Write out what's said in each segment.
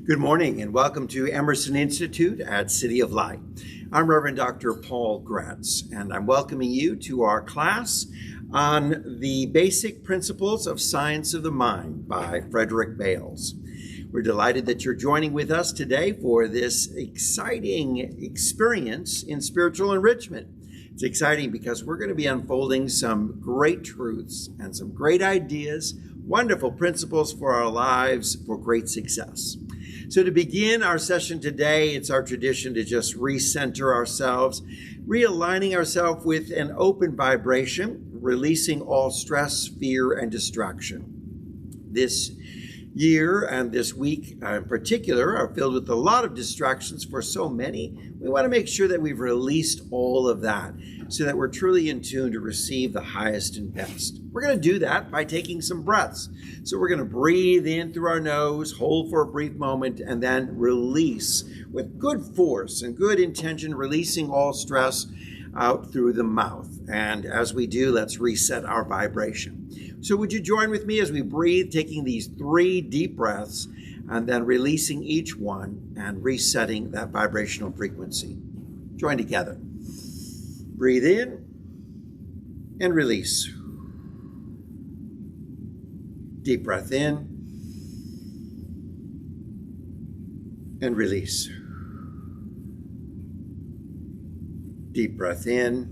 Good morning and welcome to Emerson Institute at City of Light. I'm Reverend Dr. Paul Gratz, and I'm welcoming you to our class on the Basic Principles of Science of the Mind by Frederick Bales. We're delighted that you're joining with us today for this exciting experience in spiritual enrichment. It's exciting because we're going to be unfolding some great truths and some great ideas, wonderful principles for our lives for great success. So to begin our session today, it's our tradition to just recenter ourselves, realigning ourselves with an open vibration, releasing all stress, fear, and distraction. This year and this week in particular are filled with a lot of distractions for so many. We want to make sure that we've released all of that so that we're truly in tune to receive the highest and best. We're going to do that by taking some breaths. So we're going to breathe in through our nose, hold for a brief moment, and then release with good force and good intention, releasing all stress out through the mouth. And as we do, let's reset our vibration. So would you join with me as we breathe, taking these 3 deep breaths and then releasing each one and resetting that vibrational frequency. Join together. Breathe in and release. Deep breath in and release. Deep breath in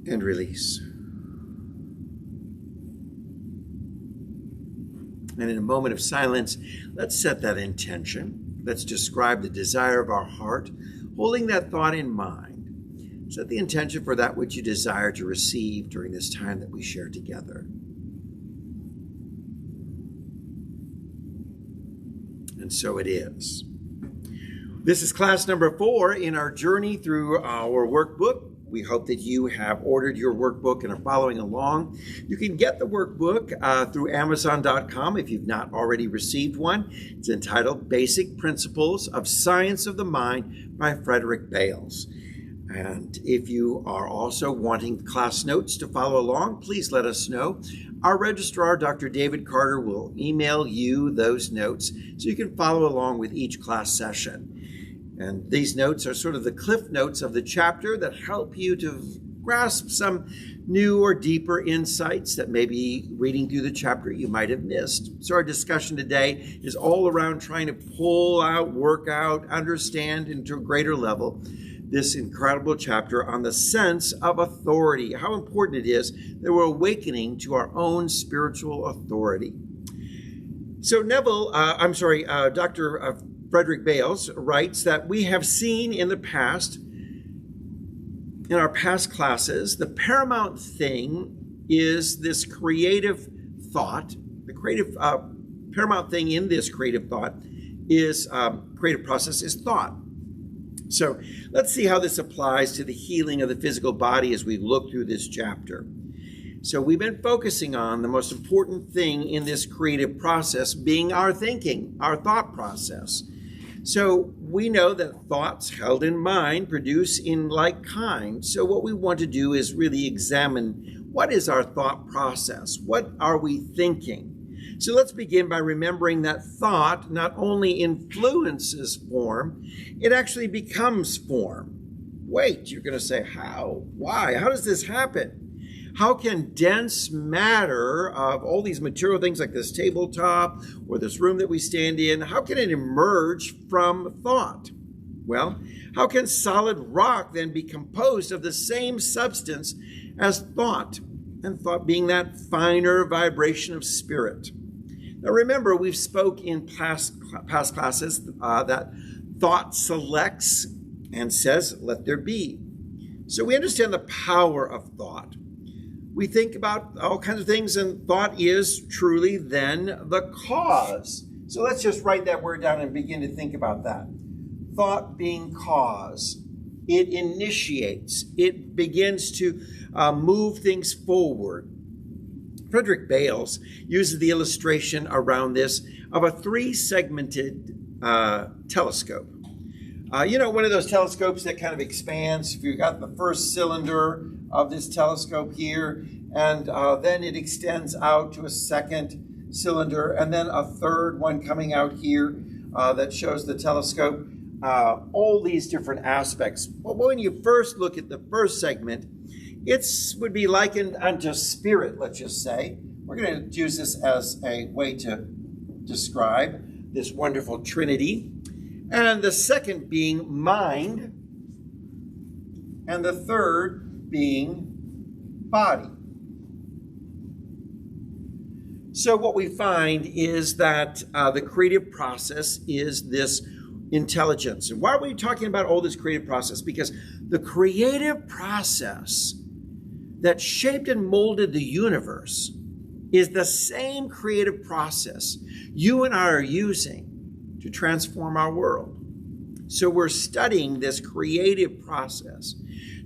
and release. And in a moment of silence, let's set that intention. Let's describe the desire of our heart, holding that thought in mind. Set the intention for that which you desire to receive during this time that we share together. And so it is. This is class number 4 in our journey through our workbook. We hope that you have ordered your workbook and are following along. You can get the workbook through Amazon.com if you've not already received one. It's entitled Basic Principles of Science of the Mind by Frederick Bales. And if you are also wanting class notes to follow along, please let us know. Our registrar, Dr. David Carter, will email you those notes so you can follow along with each class session. And these notes are sort of the cliff notes of the chapter that help you to grasp some new or deeper insights that maybe reading through the chapter you might have missed. So our discussion today is all around trying to pull out, work out, understand into a greater level this incredible chapter on the sense of authority, how important it is that we're awakening to our own spiritual authority. So Dr. Frederick Bales writes that we have seen in the past, in our past classes, the paramount thing is this creative thought. The paramount thing in this creative thought is, creative process is thought. So let's see how this applies to the healing of the physical body as we look through this chapter. So we've been focusing on the most important thing in this creative process being our thinking, our thought process. So we know that thoughts held in mind produce in like kind. So what we want to do is really examine what is our thought process? What are we thinking? So let's begin by remembering that thought not only influences form, it actually becomes form. Wait, you're going to say, how? Why? How does this happen? How can dense matter of all these material things like this tabletop or this room that we stand in, how can it emerge from thought? Well, how can solid rock then be composed of the same substance as thought, and thought being that finer vibration of spirit? Now remember, we've spoke in past classes that thought selects and says, let there be. So we understand the power of thought. We think about all kinds of things, and thought is truly then the cause. So let's just write that word down and begin to think about that. Thought being cause. It initiates. It begins to move things forward. Frederick Bales uses the illustration around this of a 3-segmented telescope. One of those telescopes that kind of expands. If you've got the first cylinder of this telescope here, and then it extends out to a second cylinder, and then a third one coming out here that shows the telescope. All these different aspects. Well, when you first look at the first segment, it would be likened unto spirit, let's just say. We're going to use this as a way to describe this wonderful trinity. And the second being mind, and the third being body. So what we find is that the creative process is this intelligence. And why are we talking about all this creative process? Because the creative process that shaped and molded the universe is the same creative process you and I are using to transform our world. So we're studying this creative process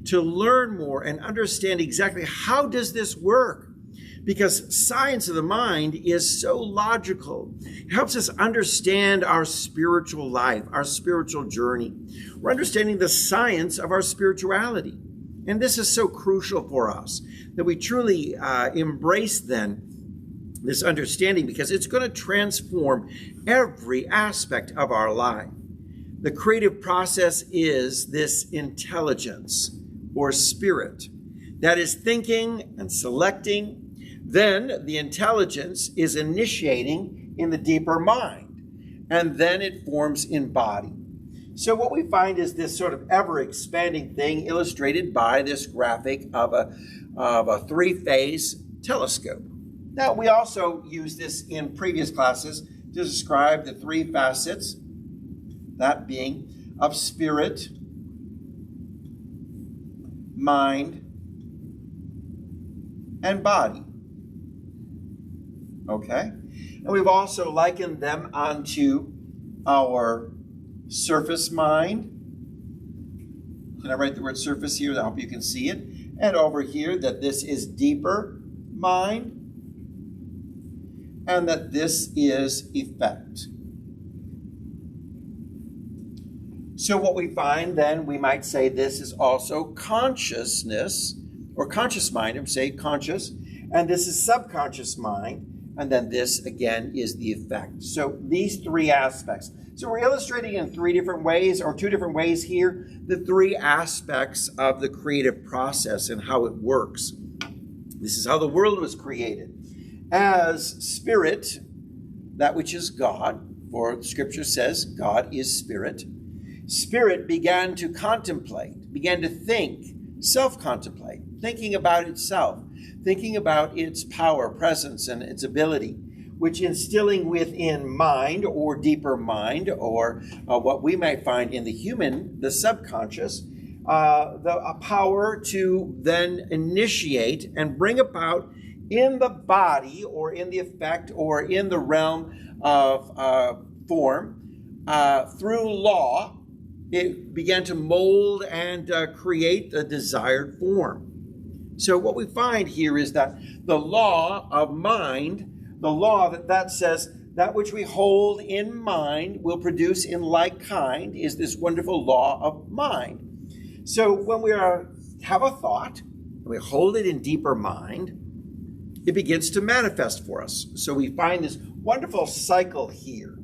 to learn more and understand exactly how does this work. Because science of the mind is so logical. It helps us understand our spiritual life, our spiritual journey. We're understanding the science of our spirituality. And this is so crucial for us that we truly embrace then this understanding, because it's going to transform every aspect of our life. The creative process is this intelligence or spirit that is thinking and selecting. Then the intelligence is initiating in the deeper mind, and then it forms in body. So what we find is this sort of ever-expanding thing illustrated by this graphic of a three-phase telescope. Now, we also use this in previous classes to describe the three facets, that being of spirit, mind, and body. Okay? And we've also likened them onto our surface mind. Can I write the word surface here? I hope you can see it. And over here, that this is deeper mind, and that this is effect. So what we find then, we might say this is also consciousness, or conscious mind, and say conscious, and this is subconscious mind, and then this again is the effect. So these three aspects. So we're illustrating in three different ways, or two different ways here, the three aspects of the creative process and how it works. This is how the world was created. As spirit, that which is God, for Scripture says God is spirit. Spirit began to contemplate, began to think, self-contemplate, thinking about itself, thinking about its power, presence, and its ability, which instilling within mind or deeper mind, or what we might find in the human, the subconscious, a power to then initiate and bring about in the body or in the effect or in the realm of form, through law, it began to mold and create the desired form. So what we find here is that the law of mind, the law that says that which we hold in mind will produce in like kind, is this wonderful law of mind. So when we have a thought, and we hold it in deeper mind, it begins to manifest for us. So we find this wonderful cycle here,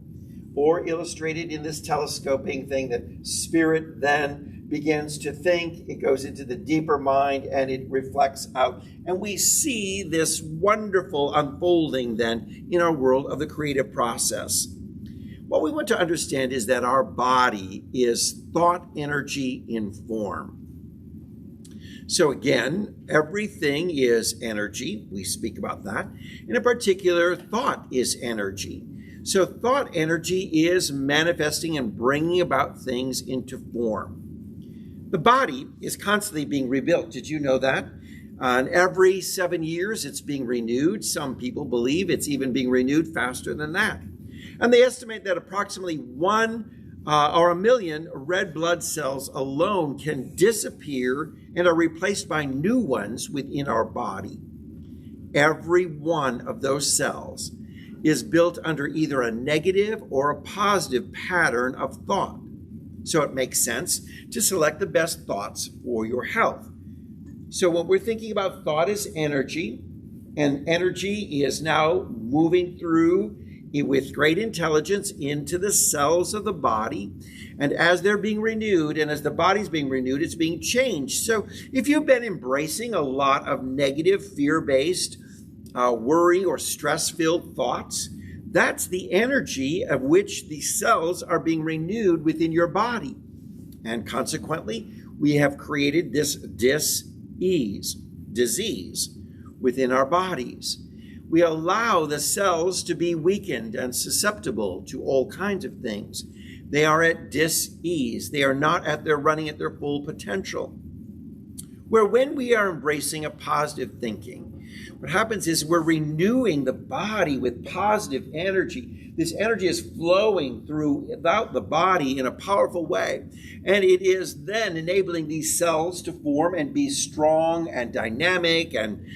or illustrated in this telescoping thing, that spirit then begins to think, it goes into the deeper mind, and it reflects out. And we see this wonderful unfolding then in our world of the creative process. What we want to understand is that our body is thought energy in form. So again, everything is energy. We speak about that. And in particular, thought is energy. So thought energy is manifesting and bringing about things into form. The body is constantly being rebuilt. Did you know that? And every 7 years, it's being renewed. Some people believe it's even being renewed faster than that. And they estimate that approximately 1 or 1 million red blood cells alone can disappear and are replaced by new ones within our body. Every one of those cells is built under either a negative or a positive pattern of thought. So it makes sense to select the best thoughts for your health. So when we're thinking about thought as energy, and energy is now moving through with great intelligence into the cells of the body. And as they're being renewed, and as the body's being renewed, it's being changed. So if you've been embracing a lot of negative, fear-based, worry or stress-filled thoughts, that's the energy of which the cells are being renewed within your body. And consequently, we have created this dis-ease, disease, within our bodies. We allow the cells to be weakened and susceptible to all kinds of things. They are at dis-ease. They are not running at their full potential. Where when we are embracing a positive thinking, what happens is we're renewing the body with positive energy. This energy is flowing throughout the body in a powerful way. And it is then enabling these cells to form and be strong and dynamic and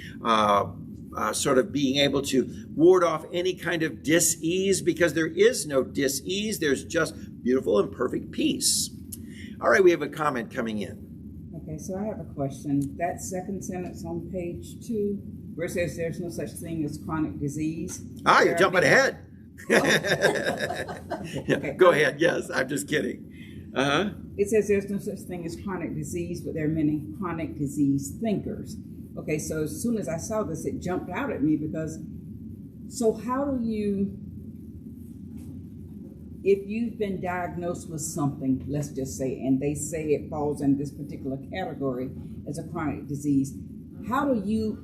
sort of being able to ward off any kind of dis-ease, because there is no dis-ease. There's just beautiful and perfect peace. All right, we have a comment coming in. Okay, so I have a question. That second sentence on page 2, where it says there's no such thing as chronic disease. You're jumping ahead. Okay. Go ahead. Yes, I'm just kidding. It says there's no such thing as chronic disease, but there are many chronic disease thinkers. Okay, so as soon as I saw this, it jumped out at me because, so how do you, if you've been diagnosed with something, let's just say, and they say it falls in this particular category as a chronic disease, how do you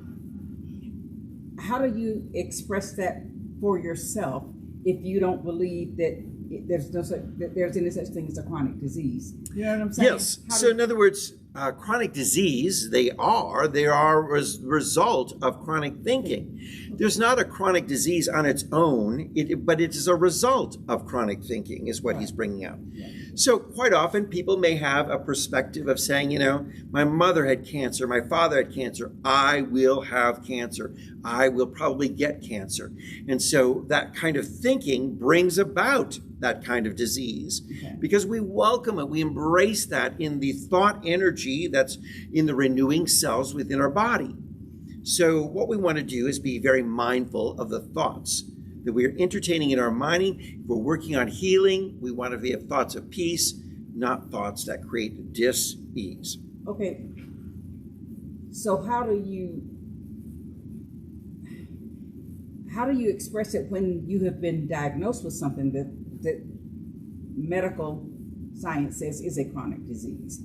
express that for yourself if you don't believe that there's any such thing as a chronic disease? You know what I'm saying? Yes. So in other words, chronic disease, they are a result of chronic thinking. There's not a chronic disease on its own, but it is a result of chronic thinking, is what he's bringing out. Yeah. So quite often people may have a perspective of saying, my mother had cancer, my father had cancer, I will have cancer, I will probably get cancer. And so that kind of thinking brings about that kind of disease, because we welcome it, we embrace that in the thought energy that's in the renewing cells within our body. So what we want to do is be very mindful of the thoughts that we are entertaining in our mind. If we're working on healing, we want to have thoughts of peace, not thoughts that create dis-ease. Okay, so how do you express it when you have been diagnosed with something that medical science says is a chronic disease?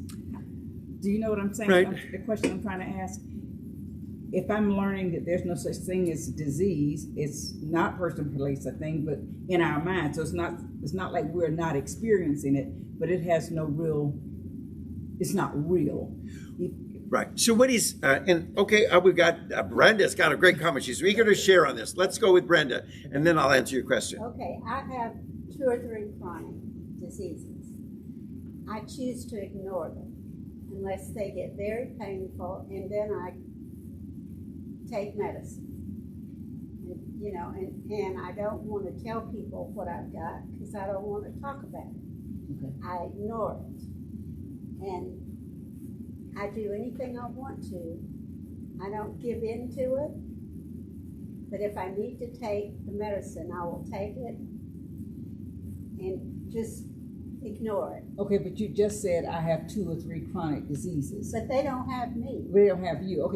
Do you know what I'm saying? Right. The question I'm trying to ask, if I'm learning that there's no such thing as disease, it's not person, place, a thing, but in our mind. So it's not like we're not experiencing it, but it has no real, it's not real. Right. So what he's, we've got, Brenda's got a great comment. She's eager to share on this. Let's go with Brenda, and then I'll answer your question. Okay, I have 2 or 3 chronic diseases. I choose to ignore them unless they get very painful, and then I take medicine. And I don't want to tell people what I've got because I don't want to talk about it. Okay. I ignore it. And I do anything I want to. I don't give in to it. But if I need to take the medicine, I will take it and just ignore it. Okay, but you just said I have 2 or 3 chronic diseases. But they don't have me. They don't have you.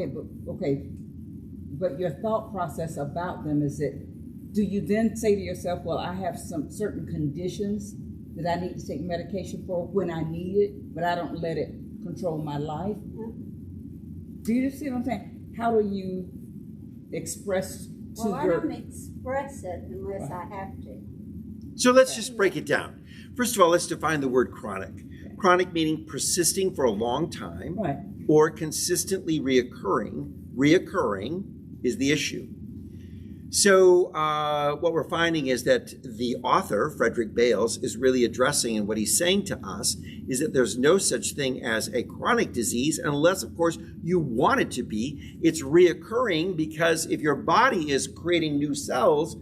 But your thought process about them is that, do you then say to yourself, well, I have some certain conditions that I need to take medication for when I need it, but I don't let it control my life? Do you see what I'm saying? How do you express to I don't express it unless I have to. So let's just break it down. First of all, let's define the word chronic. Okay. Chronic meaning persisting for a long time, right, or consistently reoccurring. Reoccurring is the issue. So what we're finding is that the author, Frederick Bales, is really addressing, and what he's saying to us is that there's no such thing as a chronic disease unless, of course, you want it to be. It's reoccurring because if your body is creating new cells,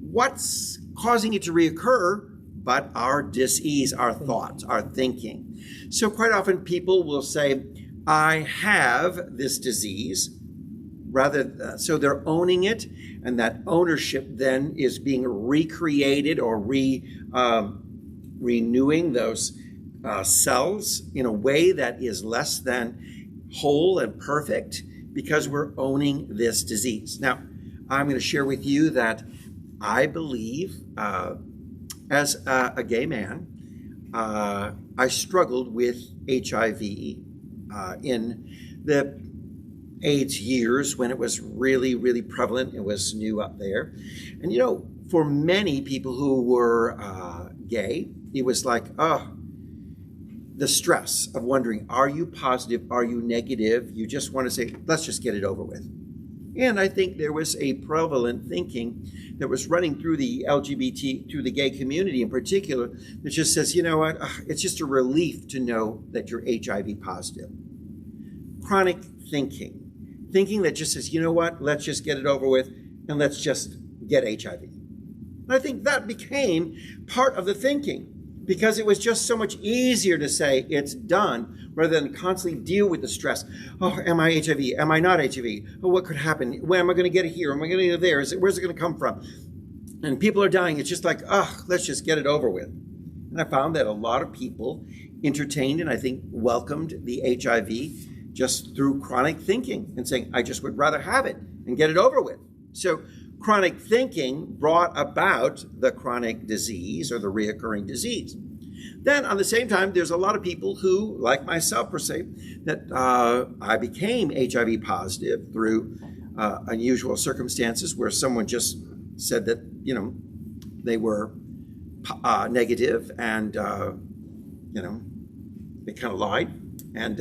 what's causing it to reoccur but our dis-ease, our thoughts, our thinking. So quite often people will say, I have this disease, so they're owning it, and that ownership then is being recreated or renewing those cells in a way that is less than whole and perfect because we're owning this disease. Now, I'm going to share with you that I believe as a gay man, I struggled with HIV in the AIDS years when it was really, really prevalent. It was new up there. And, for many people who were gay, it was like, the stress of wondering, are you positive? Are you negative? You just want to say, let's just get it over with. And I think there was a prevalent thinking that was running through the through the gay community in particular, that just says, you know what, it's just a relief to know that you're HIV positive. Chronic thinking that just says, you know what, let's just get it over with and let's just get HIV. And I think that became part of the thinking because it was just so much easier to say it's done rather than constantly deal with the stress. Oh, am I HIV? Am I not HIV? Oh, what could happen? When am I going to get it here? Am I going to get it there? Where's it going to come from? And people are dying. It's just like, let's just get it over with. And I found that a lot of people entertained and I think welcomed the HIV just through chronic thinking and saying, I just would rather have it and get it over with. So chronic thinking brought about the chronic disease or the reoccurring disease. Then, on the same time, there's a lot of people who, like myself per se, that I became HIV positive through unusual circumstances where someone just said that, they were negative and, they kind of lied. And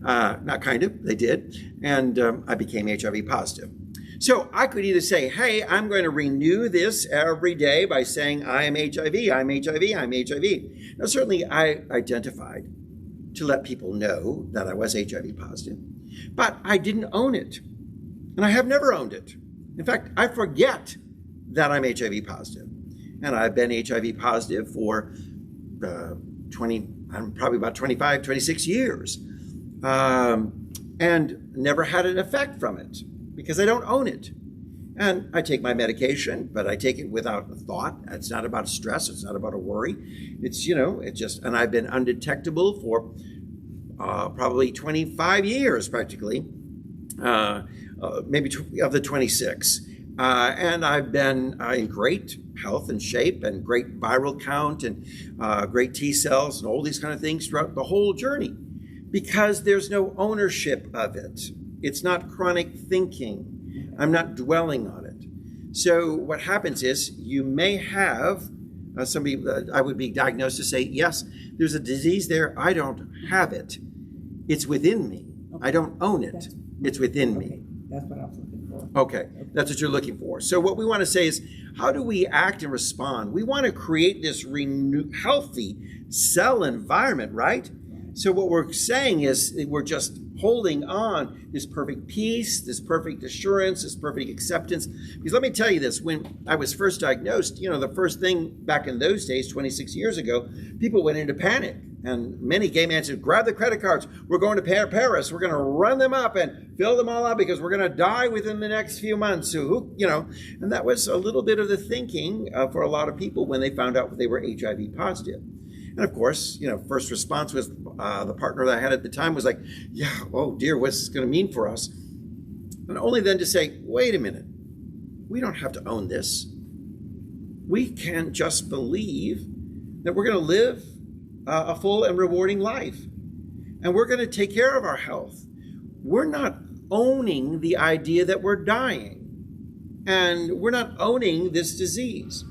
not kind of, they did. And I became HIV positive. So I could either say, hey, I'm going to renew this every day by saying I am HIV, I'm HIV, I'm HIV. Now, certainly I identified to let people know that I was HIV positive, but I didn't own it. And I have never owned it. In fact, I forget that I'm HIV positive. And I've been HIV positive for probably about 25, 26 years. And never had an effect from it because I don't own it. And I take my medication, but I take it without a thought. It's not about stress. It's not about a worry. It's, and I've been undetectable for probably 25 years practically, maybe of the 26. And I've been in great health and shape and great viral count and great T cells and all these kind of things throughout the whole journey because there's no ownership of it. It's not chronic thinking. I'm not dwelling on it. So what happens is you may have somebody, I would be diagnosed to say, yes, there's a disease there. I don't have it. It's within me. Okay. I don't own it. It's within me. That's what I was looking for. Okay, that's what you're looking for. So what we want to say is, how do we act and respond? We want to create this healthy cell environment, right? So what we're saying is we're just holding on this perfect peace, this perfect assurance, this perfect acceptance. Because let me tell you this, when I was first diagnosed, the first thing back in those days, 26 years ago, people went into panic. And many gay men said, grab the credit cards. We're going to Paris. We're going to run them up and fill them all up because we're going to die within the next few months. So, and that was a little bit of the thinking for a lot of people when they found out they were HIV positive. And of course, first response was the partner that I had at the time was like, yeah, oh dear, what's this going to mean for us? And only then to say, wait a minute, we don't have to own this. We can just believe that we're going to live a full and rewarding life. And we're going to take care of our health. We're not owning the idea that we're dying. And we're not owning this disease.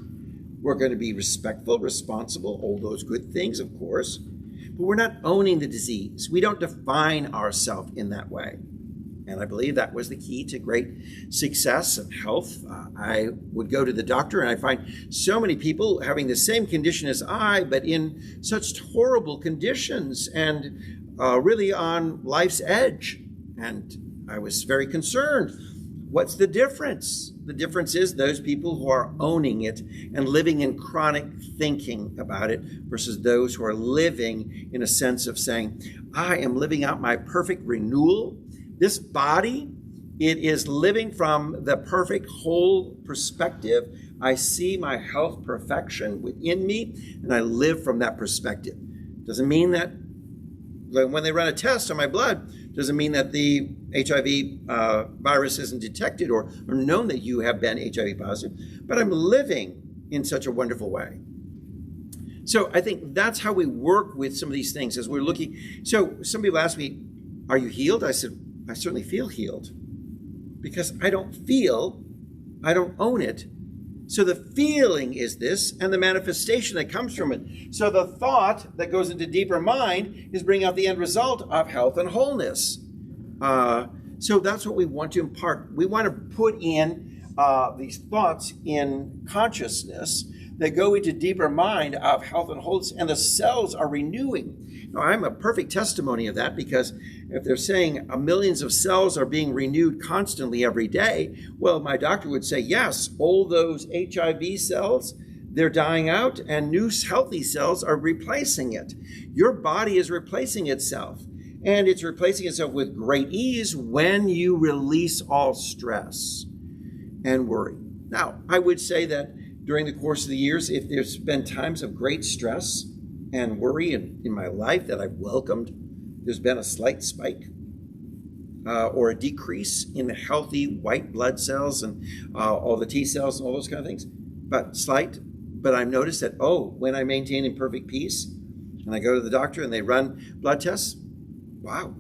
We're going to be respectful, responsible, all those good things, of course. But we're not owning the disease. We don't define ourselves in that way. And I believe that was the key to great success and health. I would go to the doctor and I find so many people having the same condition as I, but in such horrible conditions and really on life's edge. And I was very concerned. What's the difference? The difference is those people who are owning it and living in chronic thinking about it versus those who are living in a sense of saying, I am living out my perfect renewal. This body It is living from the perfect whole perspective. I see my health perfection within me, and I live from that perspective. Doesn't mean that when they run a test on my blood, doesn't mean that the HIV virus isn't detected or known that you have been HIV positive, but I'm living in such a wonderful way. So I think that's how we work with some of these things as we're looking. So some people ask me, are you healed? I said, I certainly feel healed because I don't own it. So the feeling is this and the manifestation that comes from it. So the thought that goes into deeper mind is bringing out the end result of health and wholeness. So that's what we want to impart. We want to put in these thoughts in consciousness that go into deeper mind of health and wholeness, and the cells are renewing. Now, I'm a perfect testimony of that, because if they're saying millions of cells are being renewed constantly every day, well, my doctor would say, yes, all those HIV cells, they're dying out, and new healthy cells are replacing it. Your body is replacing itself, and it's replacing itself with great ease when you release all stress and worry. Now, I would say that during the course of the years, if there's been times of great stress and worry in my life that I've welcomed, there's been a slight spike or a decrease in the healthy white blood cells and all the T cells and all those kind of things, but slight. But I've noticed that, when I maintain in perfect peace and I go to the doctor and they run blood tests, wow,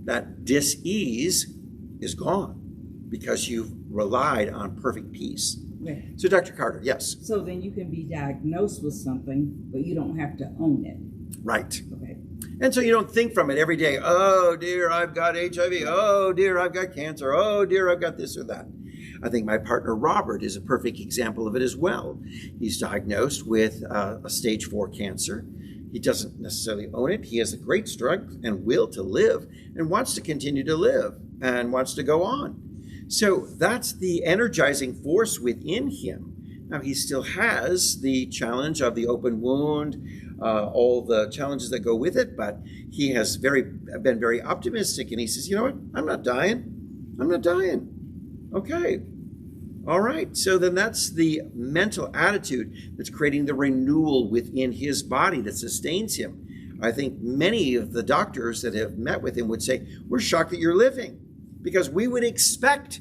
that dis-ease is gone because you've relied on perfect peace. Right. So Dr. Carter, yes. So then you can be diagnosed with something, but you don't have to own it. Right. Okay. And so you don't think from it every day, oh dear, I've got HIV. Oh dear, I've got cancer. Oh dear, I've got this or that. I think my partner Robert is a perfect example of it as well. He's diagnosed with a stage 4 cancer. He doesn't necessarily own it. He has a great strength and will to live and wants to continue to live and wants to go on. So that's the energizing force within him. Now, he still has the challenge of the open wound, all the challenges that go with it, but he has been very optimistic, and he says, you know what, I'm not dying. I'm not dying. Okay. All right. So then that's the mental attitude that's creating the renewal within his body that sustains him. I think many of the doctors that have met with him would say, we're shocked that you're living, because we would expect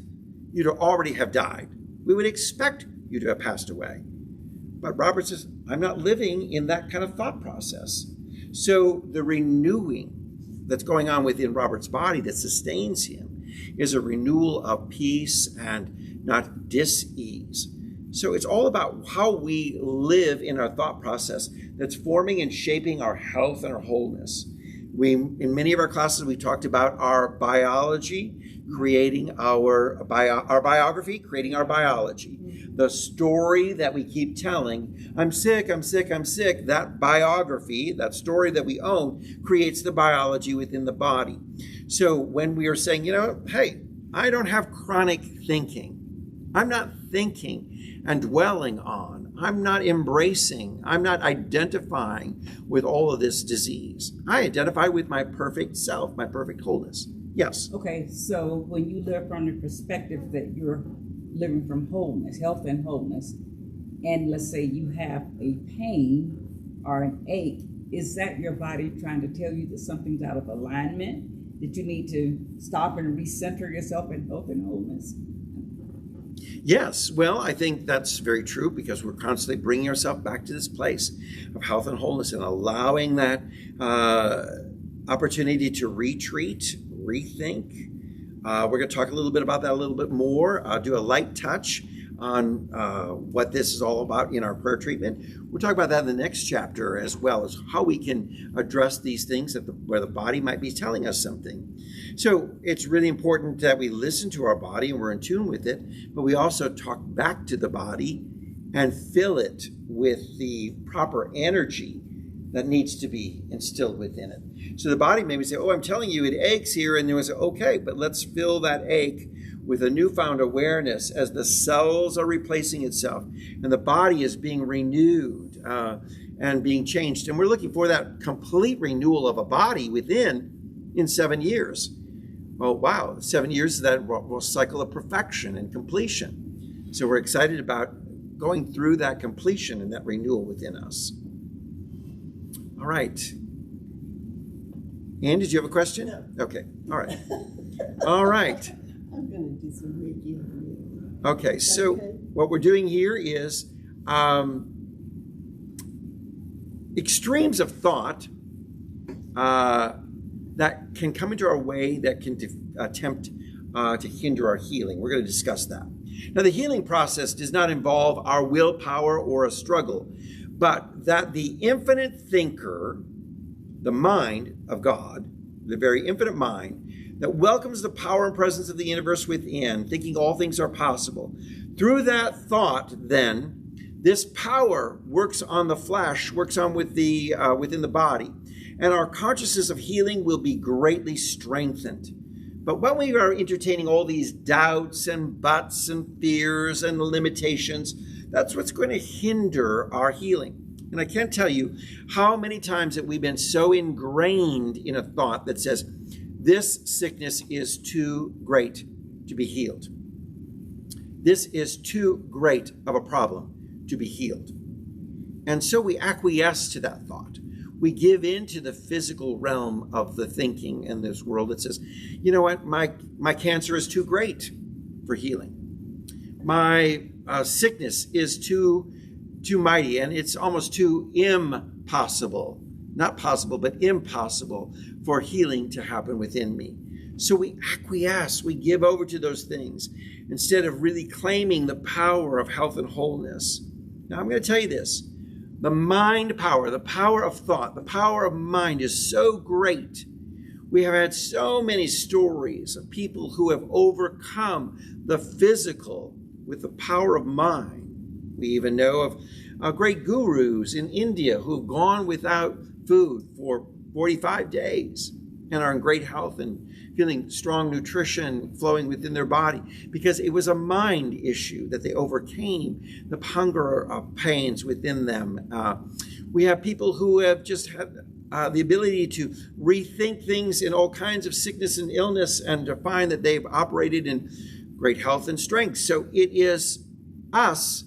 you to already have died. We would expect you to have passed away. But Robert says, I'm not living in that kind of thought process. So the renewing that's going on within Robert's body that sustains him is a renewal of peace and not dis-ease. So it's all about how we live in our thought process that's forming and shaping our health and our wholeness. In many of our classes, we talked about our biology, creating our biography, creating our biology. The story that we keep telling, I'm sick, I'm sick, I'm sick, that biography, that story that we own, creates the biology within the body. So when we are saying, hey, I don't have chronic thinking. I'm not thinking and dwelling on. I'm not embracing. I'm not identifying with all of this disease. I identify with my perfect self, my perfect wholeness. Yes. Okay, so when you live from the perspective that you're living from wholeness, health and wholeness, and let's say you have a pain or an ache, is that your body trying to tell you that something's out of alignment, that you need to stop and recenter yourself in health and wholeness? Yes, well, I think that's very true, because we're constantly bringing ourselves back to this place of health and wholeness and allowing that opportunity to retreat, rethink. We're going to talk a little bit about that a little bit more, do a light touch on what this is all about in our prayer treatment. We'll talk about that in the next chapter, as well as how we can address these things where the body might be telling us something. So it's really important that we listen to our body and we're in tune with it, but we also talk back to the body and fill it with the proper energy that needs to be instilled within it. So the body may say, I'm telling you it aches here, and then we say, okay, but let's fill that ache with a newfound awareness as the cells are replacing itself and the body is being renewed and being changed. And we're looking for that complete renewal of a body in 7 years. Well, wow, 7 years is that cycle of perfection and completion. So we're excited about going through that completion and that renewal within us. All right. Ann, did you have a question? No. Okay. All right. All right. I'm going to do some reading. Okay. So what we're doing here is extremes of thought that can come into our way that can attempt to hinder our healing. We're going to discuss that. Now, the healing process does not involve our willpower or a struggle, but that the infinite thinker, the mind of God, the very infinite mind that welcomes the power and presence of the universe within, thinking all things are possible. Through that thought, then, this power works on the flesh, works on within the body, and our consciousness of healing will be greatly strengthened. But when we are entertaining all these doubts and buts and fears and limitations, that's what's going to hinder our healing. And I can't tell you how many times that we've been so ingrained in a thought that says, this sickness is too great to be healed. This is too great of a problem to be healed. And so we acquiesce to that thought. We give in to the physical realm of the thinking in this world that says, you know what, my cancer is too great for healing. My sickness is too mighty, and it's almost too impossible, not possible, but impossible for healing to happen within me. So we acquiesce, we give over to those things instead of really claiming the power of health and wholeness. Now, I'm going to tell you this. The mind power, the power of thought, the power of mind is so great. We have had so many stories of people who have overcome the physical with the power of mind. We even know of great gurus in India who have gone without food for 45 days and are in great health and feeling strong nutrition flowing within their body because it was a mind issue that they overcame the hunger pains within them. We have people who have just had the ability to rethink things in all kinds of sickness and illness and to find that they've operated in great health and strength. So it is us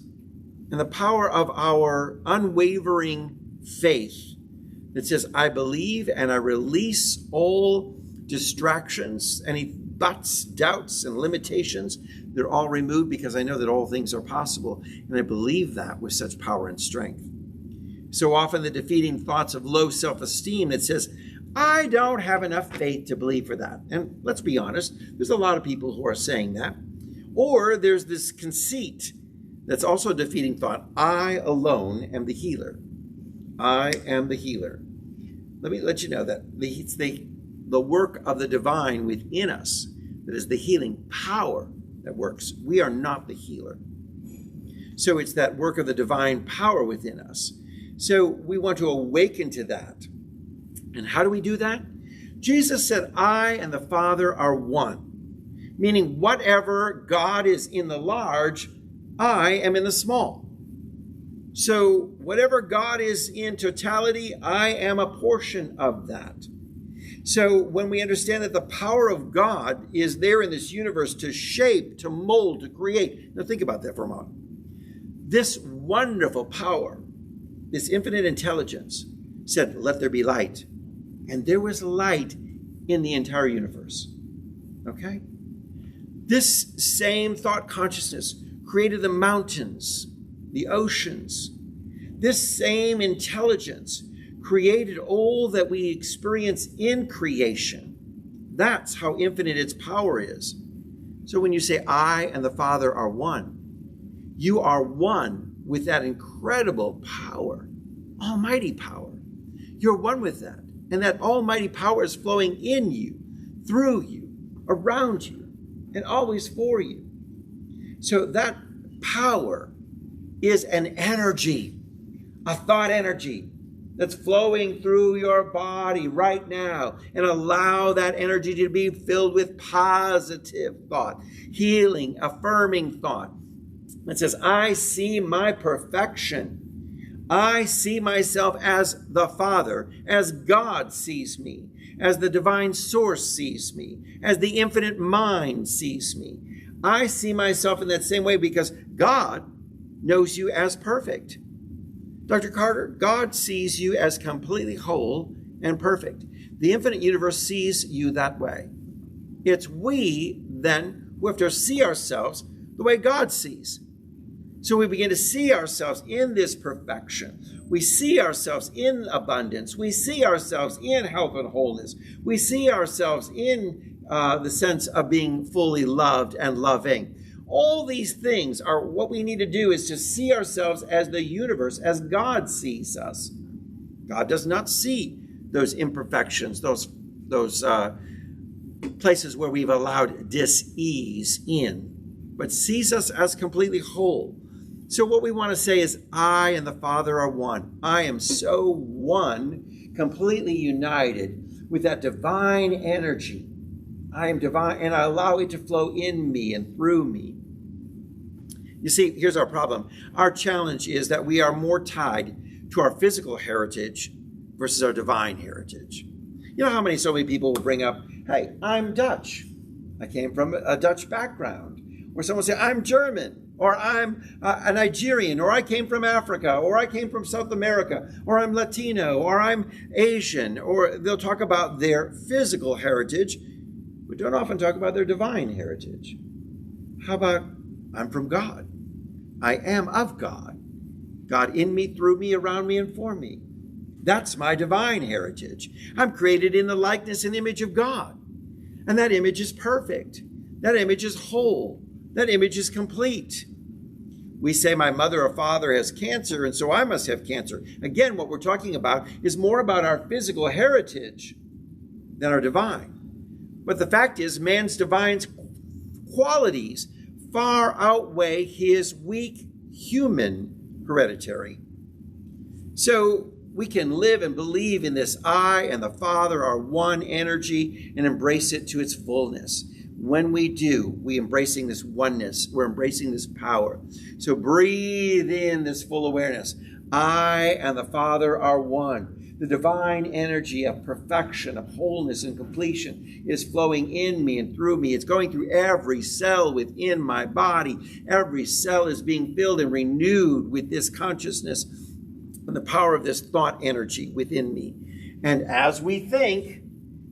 and the power of our unwavering faith that says, I believe and I release all distractions, any buts, doubts, and limitations. They're all removed because I know that all things are possible. And I believe that with such power and strength. So often the defeating thoughts of low self-esteem that says, I don't have enough faith to believe for that. And let's be honest, there's a lot of people who are saying that. Or there's this conceit that's also a defeating thought. I alone am the healer. I am the healer. Let me let you know that it's the work of the divine within us that is the healing power that works. We are not the healer. So it's that work of the divine power within us. So we want to awaken to that. And how do we do that? Jesus said, I and the Father are one. Meaning whatever God is in the large, I am in the small. So whatever God is in totality, I am a portion of that. So when we understand that the power of God is there in this universe to shape, to mold, to create. Now think about that for a moment. This wonderful power, this infinite intelligence said, let there be light. And there was light in the entire universe. Okay? This same thought consciousness created the mountains, the oceans. This same intelligence created all that we experience in creation. That's how infinite its power is. So when you say, I and the Father are one, you are one with that incredible power, almighty power. You're one with that. And that almighty power is flowing in you, through you, around you, and always for you. So that power is an energy, a thought energy that's flowing through your body right now, and allow that energy to be filled with positive thought, healing, affirming thought. It says, I see my perfection. I see myself as the Father, as God sees me. as the divine source sees me, as the infinite mind sees me. I see myself in that same way because God knows you as perfect. Dr. Carter, God sees you as completely whole and perfect. The infinite universe sees you that way. It's we then who have to see ourselves the way God sees. So we begin to see ourselves in this perfection. We see ourselves in abundance. We see ourselves in health and wholeness. We see ourselves in the sense of being fully loved and loving. All these things are what we need to do, is to see ourselves as the universe, as God sees us. God does not see those imperfections, those places where we've allowed dis-ease in, but sees us as completely whole. So what we want to say is, I and the Father are one. I am so one, completely united with that divine energy. I am divine, and I allow it to flow in me and through me. You see, here's our problem. Our challenge is that we are more tied to our physical heritage versus our divine heritage. You know how many people will bring up, hey, I'm Dutch. I came from a Dutch background. Or someone will say, I'm German. Or I'm a Nigerian, or I came from Africa, or I came from South America, or I'm Latino, or I'm Asian, or they'll talk about their physical heritage, but don't often talk about their divine heritage. How about, I'm from God. I am of God. God in me, through me, around me, and for me. That's my divine heritage. I'm created in the likeness and image of God. And that image is perfect. That image is whole. That image is complete. We say my mother or father has cancer, and so I must have cancer. Again, what we're talking about is more about our physical heritage than our divine. But the fact is, man's divine qualities far outweigh his weak human hereditary. So we can live and believe in this I and the Father are one energy and embrace it to its fullness. When we do, we're embracing this oneness. We're embracing this power. So breathe in this full awareness. I and the Father are one. The divine energy of perfection, of wholeness and completion is flowing in me and through me. It's going through every cell within my body. Every cell is being filled and renewed with this consciousness and the power of this thought energy within me. And as we think,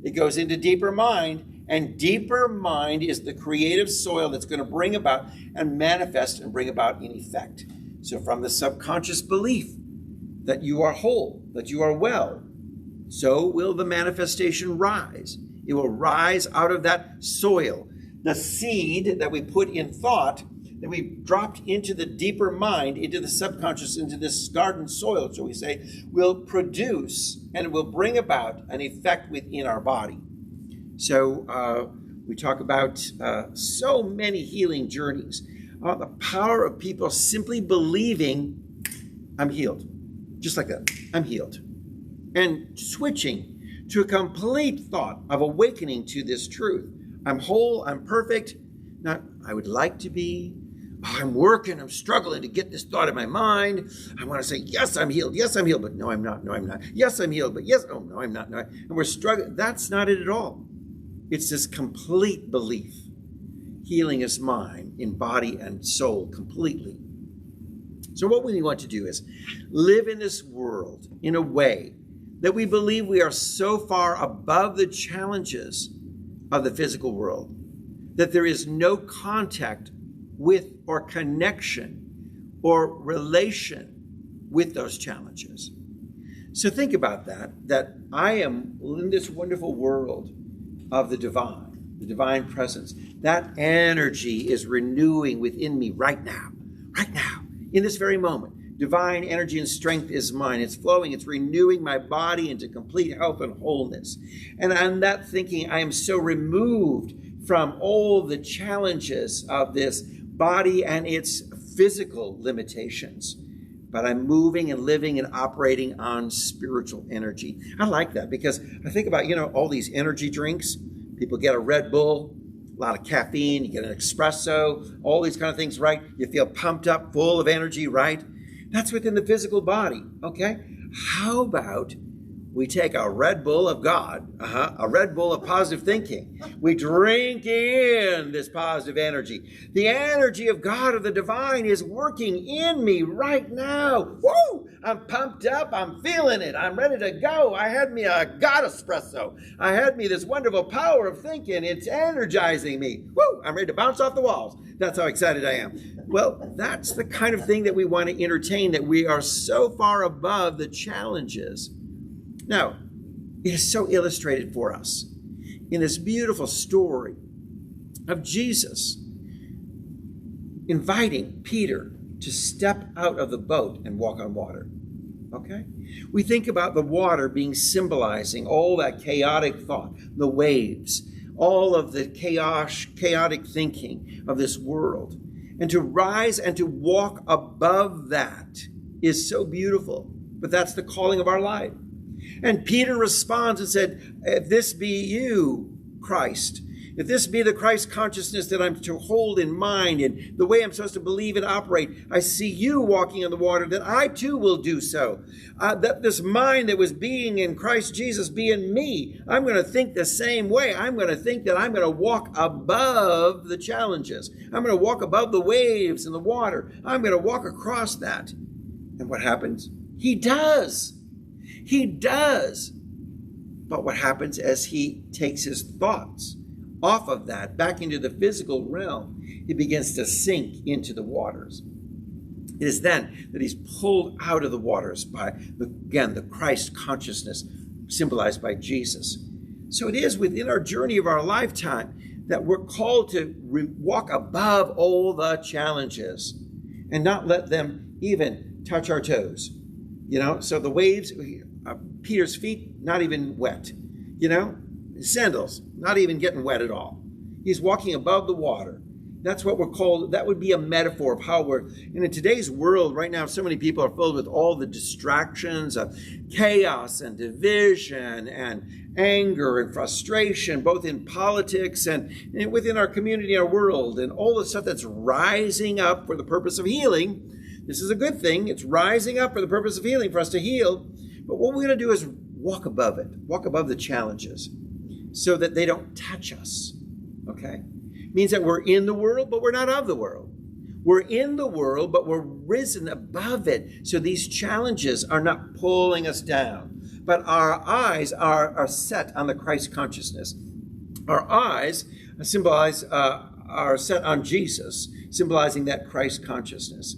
it goes into deeper mind. And deeper mind is the creative soil that's going to bring about and manifest and bring about an effect. So from the subconscious belief that you are whole, that you are well, so will the manifestation rise. It will rise out of that soil. The seed that we put in thought, that we dropped into the deeper mind, into the subconscious, into this garden soil, shall we say, will produce and will bring about an effect within our body. So we talk about so many healing journeys, the power of people simply believing, I'm healed. Just like that, I'm healed. And switching to a complete thought of awakening to this truth. I'm whole, I'm perfect, not I would like to be. Oh, I'm working, I'm struggling to get this thought in my mind. I want to say, yes, I'm healed, but no, I'm not, no, I'm not. Yes, I'm healed, but yes, oh, no, I'm not. No. And we're struggling. That's not it at all. It's this complete belief. Healing is mine in body and soul completely. So what we want to do is live in this world in a way that we believe we are so far above the challenges of the physical world that there is no contact with or connection or relation with those challenges. So think about that I am in this wonderful world of the divine presence. That energy is renewing within me right now, in this very moment. Divine energy and strength is mine. It's flowing, it's renewing my body into complete health and wholeness. And on that thinking, I am so removed from all the challenges of this body and its physical limitations. But I'm moving and living and operating on spiritual energy. I like that because I think about, all these energy drinks. People get a Red Bull, a lot of caffeine, you get an espresso, all these kind of things, right? You feel pumped up, full of energy, right? That's within the physical body, okay? How about we take a Red Bull of God, a Red Bull of positive thinking. We drink in this positive energy. The energy of God, of the divine, is working in me right now. Woo! I'm pumped up. I'm feeling it. I'm ready to go. I had me a God espresso. I had me this wonderful power of thinking. It's energizing me. Woo! I'm ready to bounce off the walls. That's how excited I am. Well, that's the kind of thing that we want to entertain, that we are so far above the challenges. Now, it is so illustrated for us in this beautiful story of Jesus inviting Peter to step out of the boat and walk on water. Okay? We think about the water being symbolizing all that chaotic thought, the waves, all of the chaotic thinking of this world. And to rise and to walk above that is so beautiful. But that's the calling of our life. And Peter responds and said, if this be you, Christ, if this be the Christ consciousness that I'm to hold in mind and the way I'm supposed to believe and operate, I see you walking on the water, that I too will do so. That this mind that was being in Christ Jesus be in me. I'm going to think the same way. I'm going to think that I'm going to walk above the challenges. I'm going to walk above the waves and the water. I'm going to walk across that. And what happens? He does. He does. But what happens as he takes his thoughts off of that, back into the physical realm, he begins to sink into the waters. It is then that he's pulled out of the waters by, the Christ consciousness symbolized by Jesus. So it is within our journey of our lifetime that we're called to walk above all the challenges and not let them even touch our toes. So the waves, Peter's feet, not even wet. Sandals, not even getting wet at all. He's walking above the water. That's what we're called. That would be a metaphor of how we're, and in today's world right now, so many people are filled with all the distractions of chaos and division and anger and frustration, both in politics and within our community, our world, and all the stuff that's rising up for the purpose of healing. This is a good thing. It's rising up for the purpose of healing, for us to heal. But what we're going to do is walk above it, walk above the challenges so that they don't touch us, okay? It means that we're in the world, but we're not of the world. We're in the world, but we're risen above it. So these challenges are not pulling us down, but our eyes are set on the Christ consciousness. Our eyes are set on Jesus, symbolizing that Christ consciousness.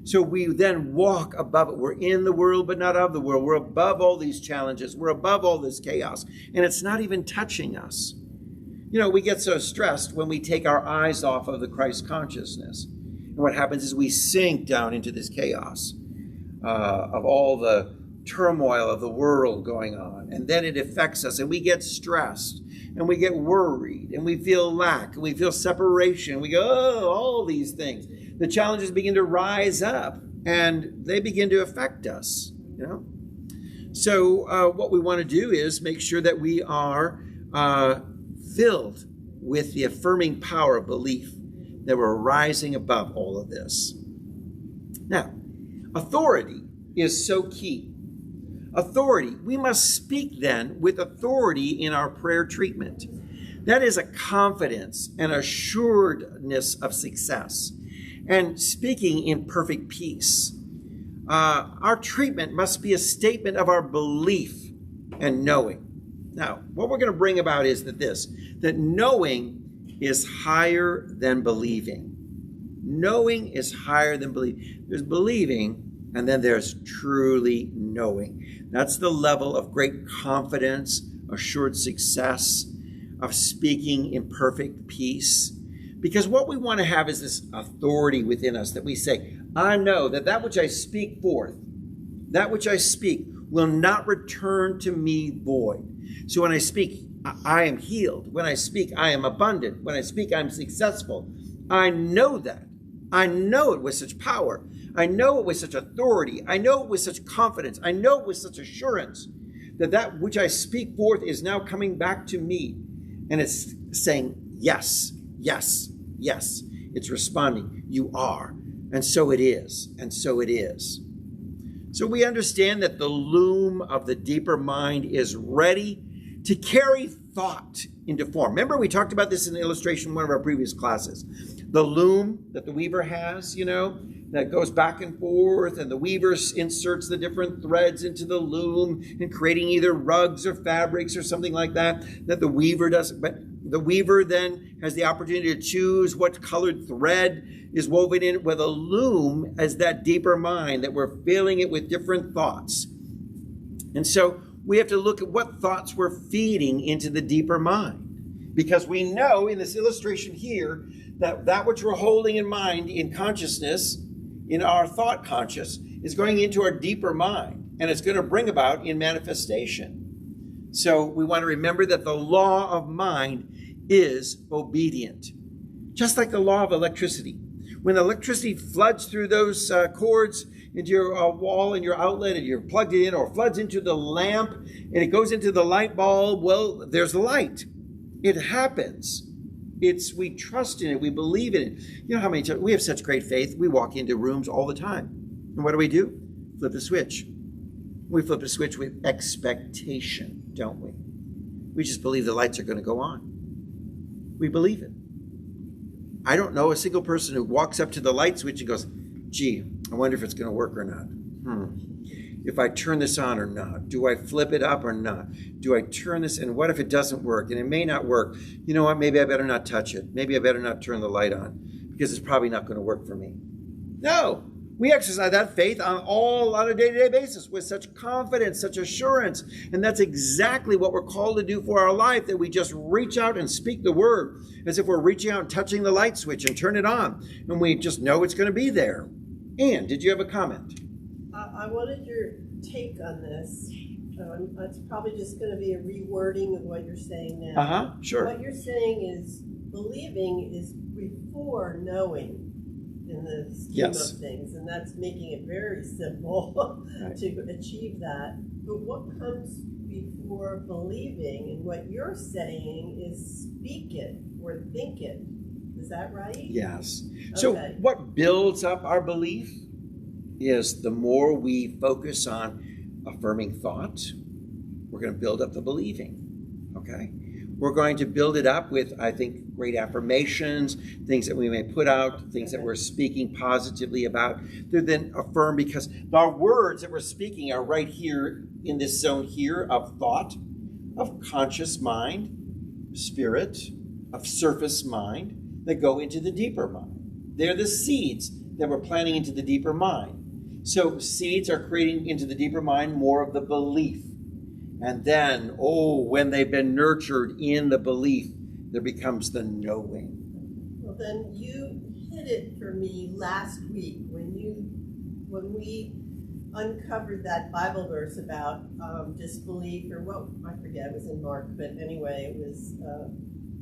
So we then walk above it. We're in the world, but not of the world. We're above all these challenges. We're above all this chaos. And it's not even touching us. We get so stressed when we take our eyes off of the Christ consciousness. And what happens is we sink down into this chaos of all the turmoil of the world going on. And then it affects us, and we get stressed, and we get worried, and we feel lack, and we feel separation. We go, all these things. The challenges begin to rise up, and they begin to affect us, So what we want to do is make sure that we are filled with the affirming power of belief, that we're rising above all of this. Now, authority is so key. Authority. We must speak then with authority in our prayer treatment. That is a confidence and assuredness of success, and speaking in perfect peace. Our treatment must be a statement of our belief and knowing. Now, what we're going to bring about is that knowing is higher than believing. Knowing is higher than believing. There's believing, and then there's truly knowing. That's the level of great confidence, assured success, of speaking in perfect peace. Because what we want to have is this authority within us that we say, I know that which I speak forth, that which I speak will not return to me void. So when I speak, I am healed. When I speak, I am abundant. When I speak, I'm successful. I know that. I know it with such power. I know it with such authority. I know it with such confidence. I know it with such assurance that which I speak forth is now coming back to me. And it's saying, yes, yes, yes. It's responding, you are. And so it is. And so it is. So we understand that the loom of the deeper mind is ready to carry thought into form. Remember, we talked about this in the illustration in one of our previous classes. The loom that the weaver has, that goes back and forth, and the weaver inserts the different threads into the loom and creating either rugs or fabrics or something like that the weaver does. But the weaver then has the opportunity to choose what colored thread is woven in, with a loom as that deeper mind, that we're filling it with different thoughts. And so we have to look at what thoughts we're feeding into the deeper mind. Because we know in this illustration here that which we're holding in mind in consciousness, in our thought conscious, is going into our deeper mind, and it's going to bring about in manifestation. So we want to remember that the law of mind is obedient. Just like the law of electricity. When electricity floods through those cords into your wall and your outlet, and you're plugged it in, or floods into the lamp and it goes into the light bulb, well, there's the light. It happens. We trust in it. We believe in it. You know how many times we have such great faith. We walk into rooms all the time. And what do? Flip the switch. We flip the switch with expectation, don't we? We just believe the lights are going to go on. We believe it. I don't know a single person who walks up to the light switch and goes, gee, I wonder if it's going to work or not. If I turn this on or not? Do I flip it up or not? Do I turn this? And what if it doesn't work? And it may not work. You know what? Maybe I better not touch it. Maybe I better not turn the light on, because it's probably not going to work for me. No, we exercise that faith on a day-to-day basis with such confidence, such assurance. And that's exactly what we're called to do for our life, that we just reach out and speak the word as if we're reaching out and touching the light switch and turn it on. And we just know it's going to be there. Ann, did you have a comment? I wanted your take on this. It's probably just going to be a rewording of what you're saying now. Sure. What you're saying is believing is before knowing in the scheme of things, and that's making it very simple to achieve that. But what comes before believing, and what you're saying is speak it or think it. Is that right? Yes. Okay. So what builds up our belief is the more we focus on affirming thought, we're going to build up the believing, okay? We're going to build it up with, I think, great affirmations, things that we may put out, things that we're speaking positively about. They're then affirmed because our words that we're speaking are right here in this zone here of thought, of conscious mind, spirit, of surface mind, that go into the deeper mind. They're the seeds that we're planting into the deeper mind. So seeds are creating into the deeper mind more of the belief. And then, when they've been nurtured in the belief, there becomes the knowing. Well, then you hit it for me last week when we uncovered that Bible verse about disbelief, or I forget, it was in Mark, but anyway, it was,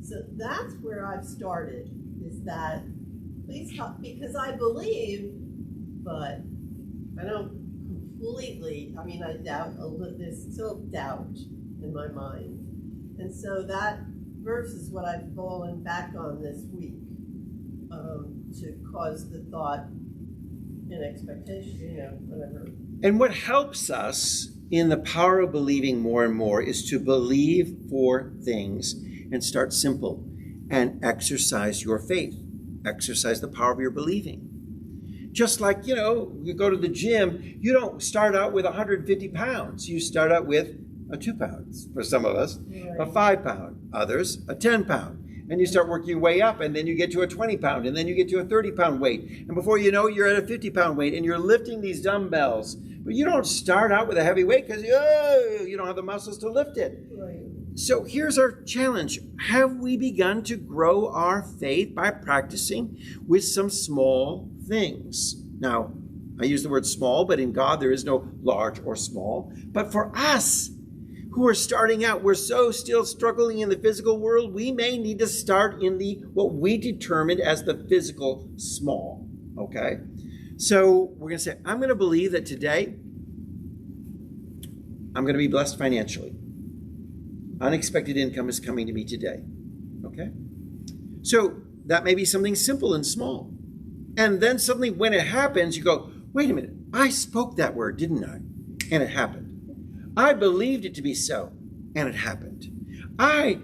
so that's where I've started, is that, please help, because I believe, but I don't completely, I doubt, there's still doubt in my mind. And so that verse is what I've fallen back on this week, to cause the thought and expectation, whatever. And what helps us in the power of believing more and more is to believe for things and start simple and exercise your faith. Exercise the power of your believing. Just like, you go to the gym, you don't start out with 150 pounds. You start out with a 2 pounds, for some of us, a 5 pound, others, a 10 pound. And you start working your way up, and then you get to a 20 pound, and then you get to a 30 pound weight. And before you know it, you're at a 50 pound weight, and you're lifting these dumbbells. But you don't start out with a heavy weight because you don't have the muscles to lift it. Right. So here's our challenge. Have we begun to grow our faith by practicing with some small things? Now, I use the word small, but in God there is no large or small. But for us who are starting out, we're so still struggling in the physical world, we may need to start in what we determined as the physical small, okay? So we're going to say, I'm going to believe that today I'm going to be blessed financially. Unexpected income is coming to me today, okay? So that may be something simple and small. And then suddenly when it happens, you go, wait a minute, I spoke that word, didn't I? And it happened. I believed it to be so, and it happened. I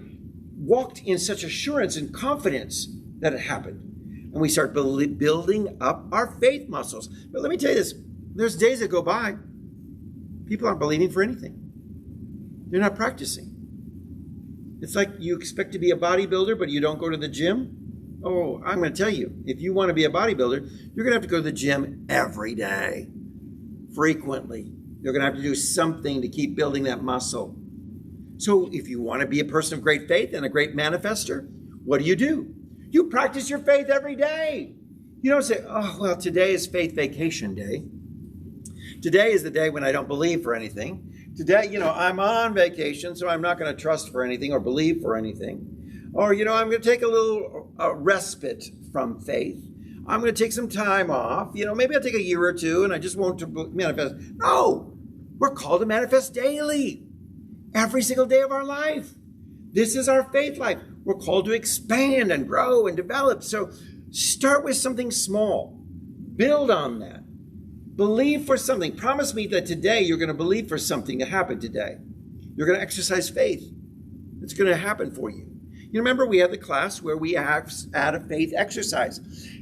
walked in such assurance and confidence that it happened. And we start building up our faith muscles. But let me tell you this, there's days that go by, people aren't believing for anything. They're not practicing. It's like you expect to be a bodybuilder, but you don't go to the gym. Oh, I'm going to tell you, if you want to be a bodybuilder, you're going to have to go to the gym every day, frequently. You're going to have to do something to keep building that muscle. So if you want to be a person of great faith and a great manifester, what do? You practice your faith every day. You don't say, oh, well, today is faith vacation day. Today is the day when I don't believe for anything. Today, I'm on vacation, so I'm not going to trust for anything or believe for anything. Or, I'm going to take a little respite from faith. I'm going to take some time off. Maybe I'll take a year or two and I just won't manifest. No, we're called to manifest daily, every single day of our life. This is our faith life. We're called to expand and grow and develop. So start with something small. Build on that. Believe for something. Promise me that today you're going to believe for something to happen today. You're going to exercise faith. It's going to happen for you. You remember we had the class where we add a faith exercise.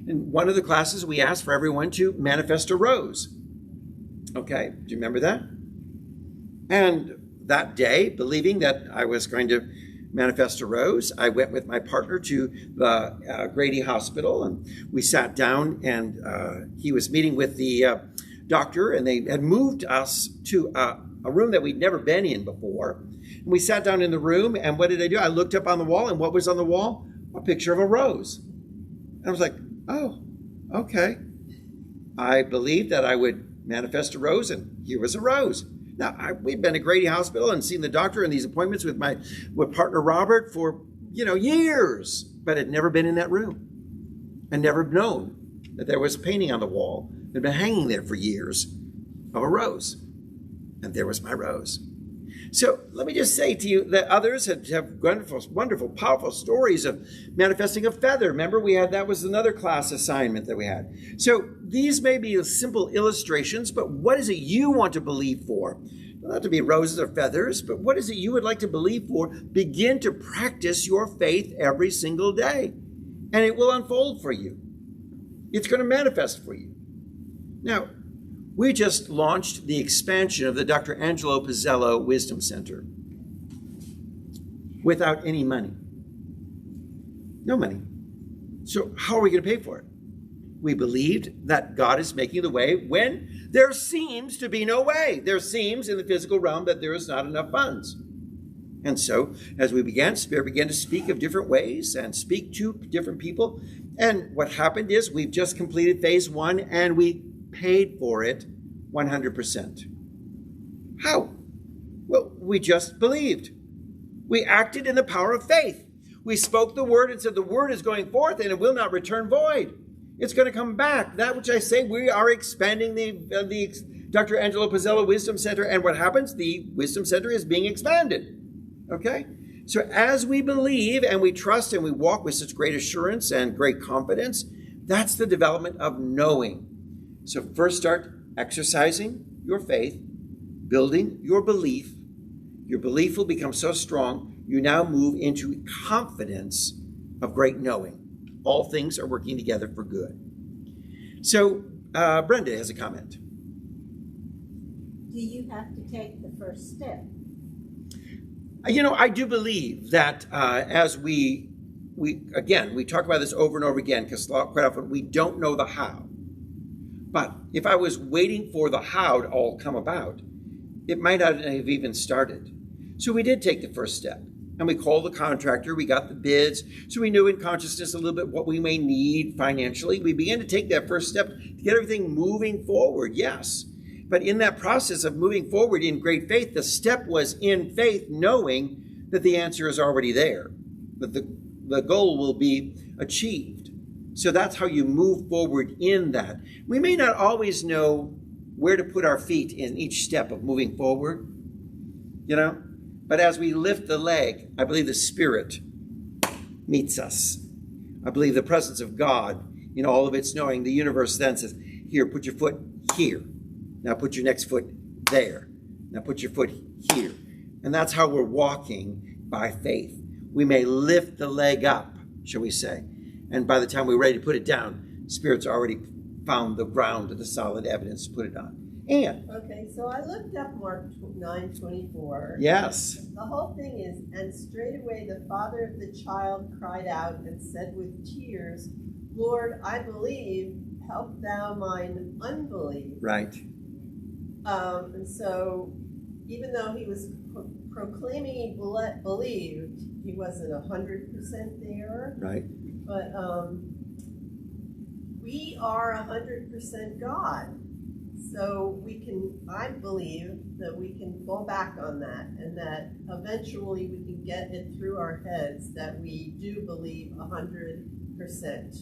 In one of the classes, we asked for everyone to manifest a rose. Okay, do you remember that? And that day, believing that I was going to manifest a rose, I went with my partner to the Grady Hospital, and we sat down, and he was meeting with the doctor, and they had moved us to a room that we'd never been in before. And we sat down in the room, and what did I do? I looked up on the wall, and what was on the wall? A picture of a rose. And I was like, oh, okay. I believed that I would manifest a rose, and here was a rose. Now, we've been to Grady Hospital and seen the doctor and these appointments with my partner Robert for, years, but had never been in that room and never known that there was a painting on the wall that had been hanging there for years of a rose. And there was my rose. So let me just say to you that others have wonderful, powerful stories of manifesting a feather. Remember, that was another class assignment that we had. So these may be simple illustrations, but what is it you want to believe for? Not to be roses or feathers, but what is it you would like to believe for? Begin to practice your faith every single day, and it will unfold for you. It's going to manifest for you. Now, we just launched the expansion of the Dr. Angelo Pizzello Wisdom Center without any money. No money. So how are we going to pay for it? We believed that God is making the way when there seems to be no way. There seems in the physical realm that there is not enough funds. And so as we began, Spirit began to speak of different ways and speak to different people. And what happened is we've just completed phase 1 and we paid for it 100%. How? Well, we just believed. We acted in the power of faith. We spoke the word and said the word is going forth and it will not return void. It's going to come back. That which I say, we are expanding the Dr. Angelo Pizzello Wisdom Center. And what happens? The Wisdom Center is being expanded. Okay? So as we believe and we trust and we walk with such great assurance and great confidence, that's the development of knowing. So first start exercising your faith, building your belief. Your belief will become so strong, you now move into confidence of great knowing. All things are working together for good. So Brenda has a comment. Do you have to take the first step? I do believe that as we talk about this over and over again, because quite often we don't know the how. But if I was waiting for the how to all come about, it might not have even started. So we did take the first step. And we called the contractor, we got the bids, so we knew in consciousness a little bit what we may need financially. We began to take that first step to get everything moving forward, yes. But in that process of moving forward in great faith, the step was in faith, knowing that the answer is already there, that the goal will be achieved. So that's how you move forward in that. We may not always know where to put our feet in each step of moving forward, but as we lift the leg, I believe the Spirit meets us. I believe the presence of God in all of its knowing, the universe then says, here, put your foot here. Now put your next foot there. Now put your foot here. And that's how we're walking by faith. We may lift the leg up, shall we say. And by the time we're ready to put it down, Spirit's already found the ground of the solid evidence to put it on. And Okay, so I looked up Mark 9:24. yes, The whole thing is, and straightway the father of the child cried out and said with tears, Lord, I believe, help thou mine unbelief. right. And so even though he was proclaiming he believed, he wasn't 100% there. Right. But we are 100% God. So I believe that we can fall back on that, and that eventually we can get it through our heads that we do believe 100%.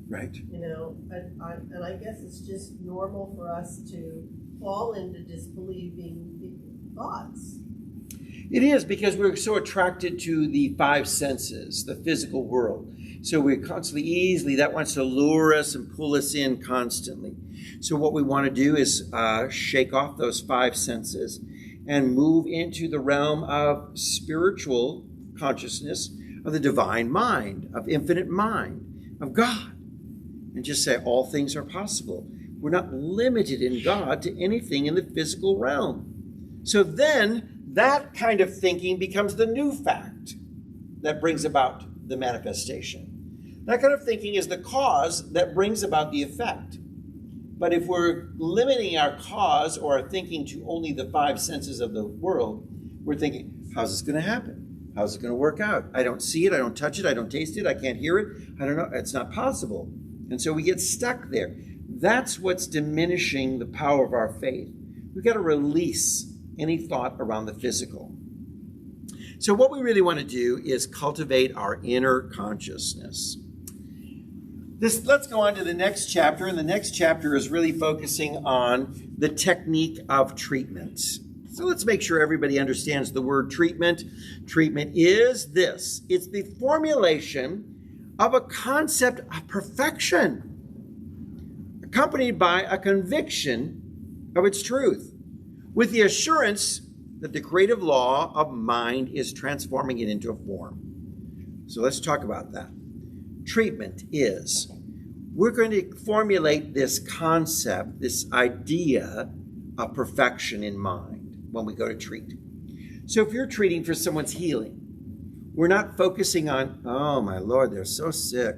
Right. You know, and I guess it's just normal for us to fall into disbelieving thoughts. It is, because we're so attracted to the five senses, the physical world. So we're constantly, that wants to lure us and pull us in constantly. So what we want to do is shake off those five senses and move into the realm of spiritual consciousness, of the divine mind, of infinite mind, of God. And just say all things are possible. We're not limited in God to anything in the physical realm. So then that kind of thinking becomes the new fact that brings about the manifestation. That kind of thinking is the cause that brings about the effect. But if we're limiting our cause or our thinking to only the five senses of the world, we're thinking, how's this going to happen? How's it going to work out? I don't see it. I don't touch it. I don't taste it. I can't hear it. I don't know. It's not possible. And so we get stuck there. That's what's diminishing the power of our faith. We've got to release any thought around the physical. So what we really want to do is cultivate our inner consciousness. Let's go on to the next chapter, and the next chapter is really focusing on the technique of treatment. So let's make sure everybody understands the word treatment. Treatment is this. It's the formulation of a concept of perfection, accompanied by a conviction of its truth, with the assurance that the creative law of mind is transforming it into a form. So let's talk about that. Treatment is, we're going to formulate this concept, this idea of perfection in mind when we go to treat. So if you're treating for someone's healing, we're not focusing on, oh my Lord, they're so sick.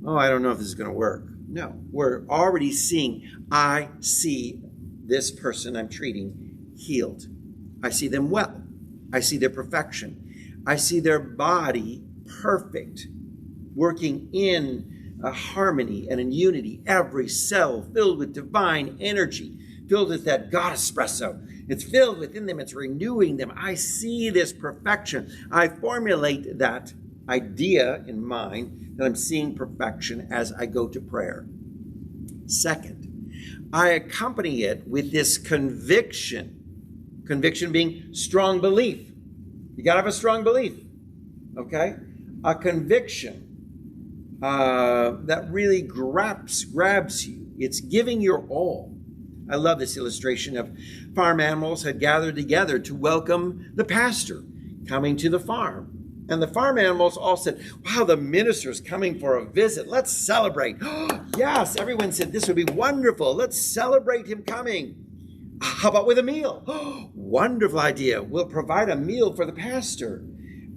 Oh, I don't know if this is going to work. No, we're already seeing, I see this person I'm treating healed. I see them well. I see their perfection. I see their body perfect, working in a harmony and in unity, every cell filled with divine energy, filled with that God espresso. It's filled within them. It's renewing them. I see this perfection. I formulate that idea in mind that I'm seeing perfection as I go to prayer. Second, I accompany it with this conviction. Conviction being strong belief. You got to have a strong belief, okay? A conviction that really grabs you. It's giving your all. I love this illustration of farm animals had gathered together to welcome the pastor coming to the farm. And the farm animals all said, wow, the minister's coming for a visit. Let's celebrate. Yes, everyone said this would be wonderful. Let's celebrate him coming. How about with a meal? Wonderful idea. We'll provide a meal for the pastor.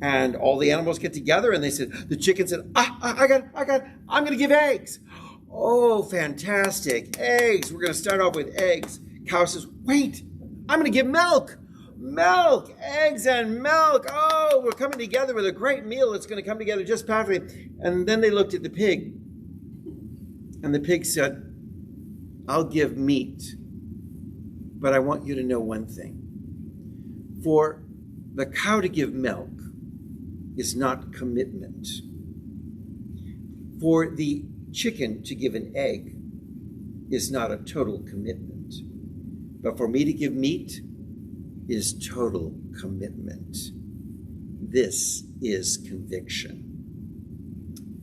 And all the animals get together and they said, the chicken said, I got it. I'm going to give eggs. Oh, fantastic. Eggs. We're going to start off with eggs. Cow says, wait, I'm going to give milk. Milk, eggs and milk. Oh, we're coming together with a great meal. It's going to come together just perfectly. And then they looked at the pig. And the pig said, I'll give meat. But I want you to know one thing. For the cow to give milk is not commitment. For the chicken to give an egg is not a total commitment. But for me to give meat is total commitment. This is conviction.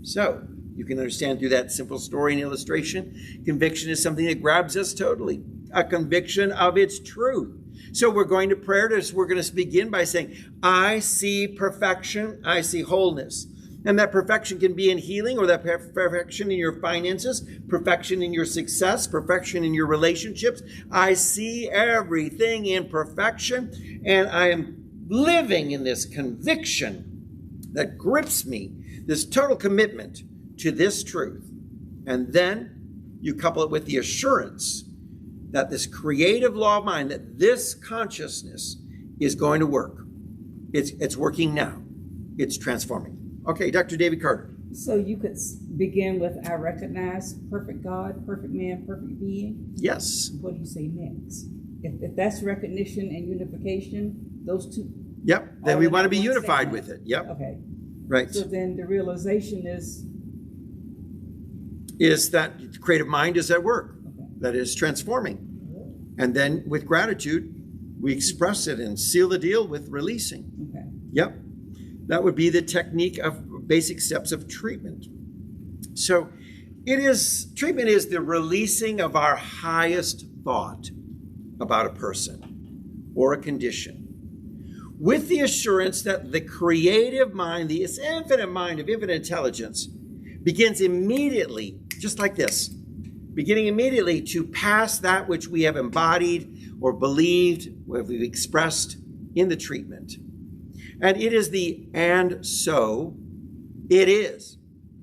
So, you can understand through that simple story and illustration, conviction is something that grabs us totally. a conviction of its truth. So we're going to prayer. We're going to begin by saying, I see perfection. I see wholeness. And that perfection can be in healing, or that perfection in your finances, perfection in your success, perfection in your relationships. I see everything in perfection, and I am living in this conviction that grips me, this total commitment to this truth. And then you couple it with the assurance that this creative law of mind, that this consciousness is going to work. It's working now. It's transforming. Okay, Dr. David Carter. So you could begin with, I recognize perfect God, perfect man, perfect being. Yes. What do you say next? If that's recognition and unification, those two. Yep. Then we want to be unified with it. Yep. Okay. Right. So then the realization is that creative mind is at work. Okay. That is transforming. And then with gratitude, we express it and seal the deal with releasing. Okay. Yep. That would be the technique of basic steps of treatment. So treatment is the releasing of our highest thought about a person or a condition, with the assurance that the creative mind, the infinite mind of infinite intelligence, begins immediately, just like this, beginning immediately to pass that which we have embodied or believed, what we've expressed in the treatment. And it is the and so it is.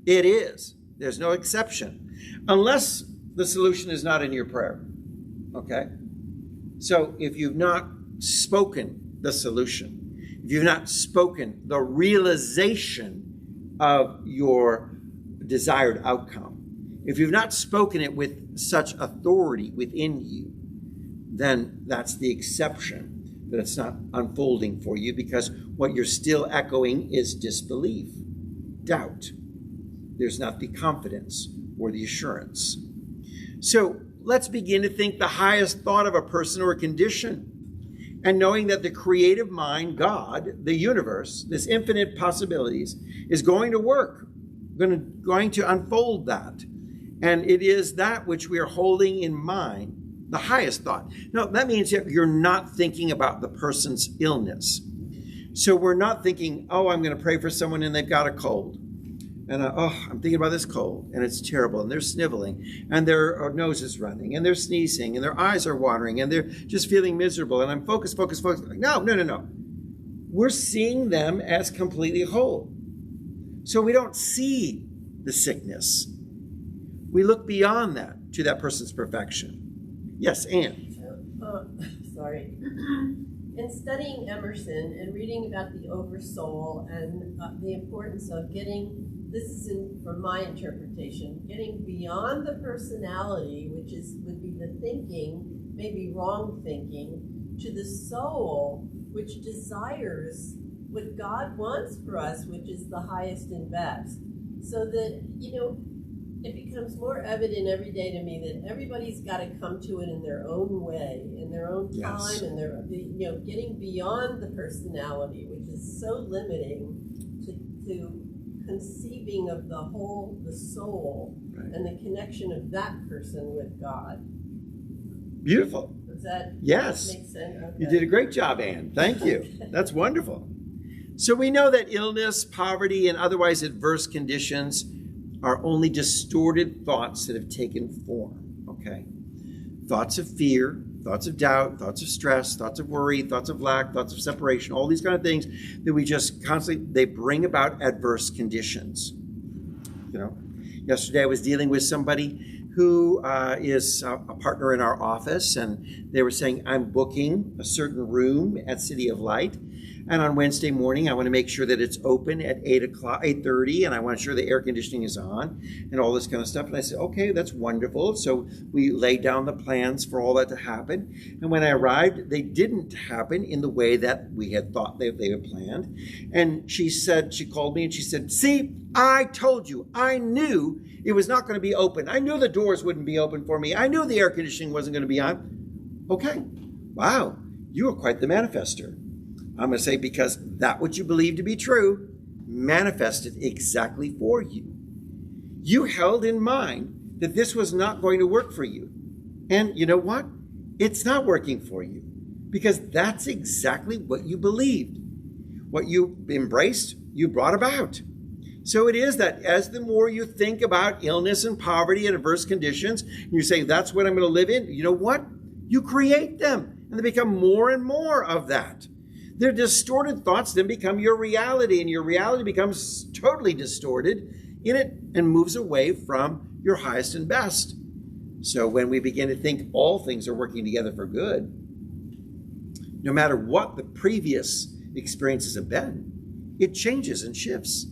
It is. There's no exception. Unless the solution is not in your prayer. Okay? So if you've not spoken the solution, if you've not spoken the realization of your desired outcome, if you've not spoken it with such authority within you, then that's the exception, that it's not unfolding for you, because what you're still echoing is disbelief, doubt. There's not the confidence or the assurance. So let's begin to think the highest thought of a person or a condition, and knowing that the creative mind, God, the universe, this infinite possibilities, is going to work, going to unfold that. And it is that which we are holding in mind, the highest thought. Now, that means that you're not thinking about the person's illness. So we're not thinking, oh, I'm going to pray for someone and they've got a cold. And I'm thinking about this cold, and it's terrible, and they're sniveling, and their nose is running, and they're sneezing, and their eyes are watering, and they're just feeling miserable, and I'm focused. No. We're seeing them as completely whole. So we don't see the sickness. We look beyond that to that person's perfection. Yes, Anne. Sorry. In studying Emerson and reading about the oversoul and the importance of getting, this is from my interpretation, getting beyond the personality, which would be the thinking, maybe wrong thinking, to the soul, which desires what God wants for us, which is the highest and best. So that, it becomes more evident every day to me that everybody's got to come to it in their own way, in their own time, Yes. and their, getting beyond the personality, which is so limiting to conceiving of the soul, Right. and the connection of that person with God. Beautiful. Does that Yes. make sense? Okay. You did a great job, Anne. Thank you. That's wonderful. So we know that illness, poverty, and otherwise adverse conditions are only distorted thoughts that have taken form, okay? Thoughts of fear, thoughts of doubt, thoughts of stress, thoughts of worry, thoughts of lack, thoughts of separation, all these kind of things that we just constantly, they bring about adverse conditions. Yesterday I was dealing with somebody who is a partner in our office, and they were saying, I'm booking a certain room at City of Light, and on Wednesday morning I want to make sure that it's open at 8:30, and I want to ensure the air conditioning is on and all this kind of stuff. And I said, okay, that's wonderful. So we laid down the plans for all that to happen, and when I arrived, they didn't happen in the way that we had thought they had planned. And she called me and she said, see, I told you, I knew it was not going to be open. I knew the doors wouldn't be open for me. I knew the air conditioning wasn't going to be on. Okay. Wow. You are quite the manifester. I'm going to say, because that which you believe to be true manifested exactly for you. You held in mind that this was not going to work for you. And you know what? it's not working for you because that's exactly what you believed. What you embraced, you brought about. So it is that as the more you think about illness and poverty and adverse conditions, and you say, that's what I'm going to live in, you know what? You create them, and they become more and more of that. Their distorted thoughts then become your reality, and your reality becomes totally distorted in it and moves away from your highest and best. So when we begin to think all things are working together for good, no matter what the previous experiences have been, it changes and shifts.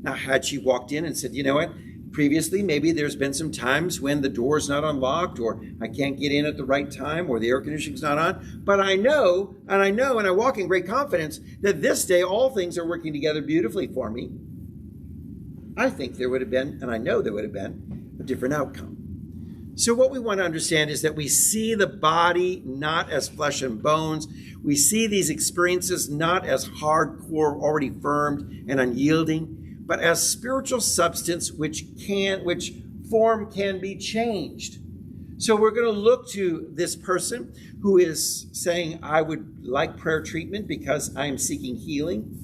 Now, had she walked in and said, you know what, previously maybe there's been some times when the door's not unlocked, or I can't get in at the right time, or the air conditioning's not on, but I know, and I walk in great confidence that this day all things are working together beautifully for me. I think there would have been, and I know there would have been, a different outcome. So what we want to understand is that we see the body not as flesh and bones. We see these experiences not as hardcore, already firmed and unyielding, but as spiritual substance which form can be changed. So we're going to look to this person who is saying, I would like prayer treatment because I'm seeking healing.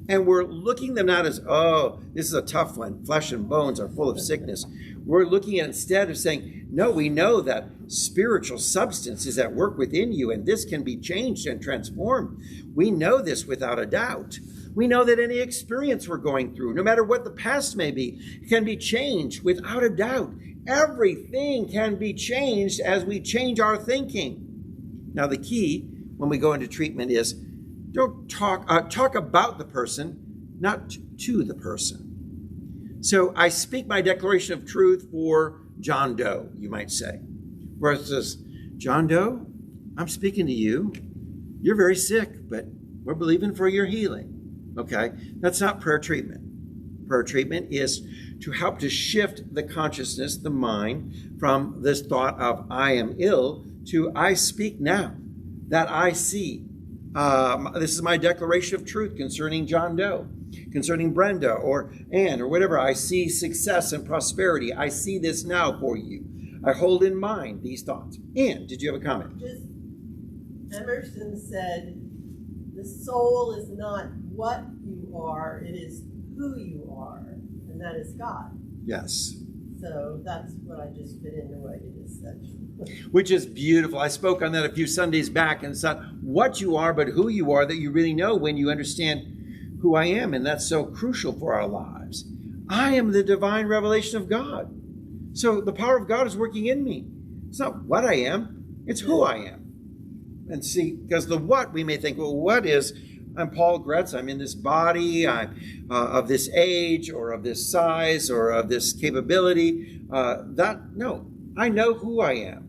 And we're looking them not as, oh, this is a tough one. Flesh and bones are full of sickness. We're looking at instead of saying, no, we know that spiritual substance is at work within you, and this can be changed and transformed. We know this without a doubt. We know that any experience we're going through, no matter what the past may be, can be changed without a doubt. Everything can be changed as we change our thinking. Now, the key when we go into treatment is don't talk about the person, not to the person. So I speak my declaration of truth for John Doe, you might say. Where it says, John Doe, I'm speaking to you. You're very sick, but we're believing for your healing. Okay, that's not prayer treatment. Prayer treatment is to help to shift the consciousness, the mind, from this thought of I am ill to I speak now, that I see. This is my declaration of truth concerning John Doe, concerning Brenda or Ann or whatever. I see success and prosperity. I see this now for you. I hold in mind these thoughts. Ann, did you have a comment? Just Emerson said, the soul is not what you are, it is who you are, and that is God. Yes. So that's what I just fit into what you just said. Which is beautiful. I spoke on that a few Sundays back, and it's not what you are, but who you are that you really know when you understand who I am, and that's so crucial for our lives. I am the divine revelation of God. So the power of God is working in me. It's not what I am, it's who I am. And see, because the what, we may think, well, what is, I'm Paul Gretz, I'm in this body, I'm of this age, or of this size, or of this capability. No, I know who I am.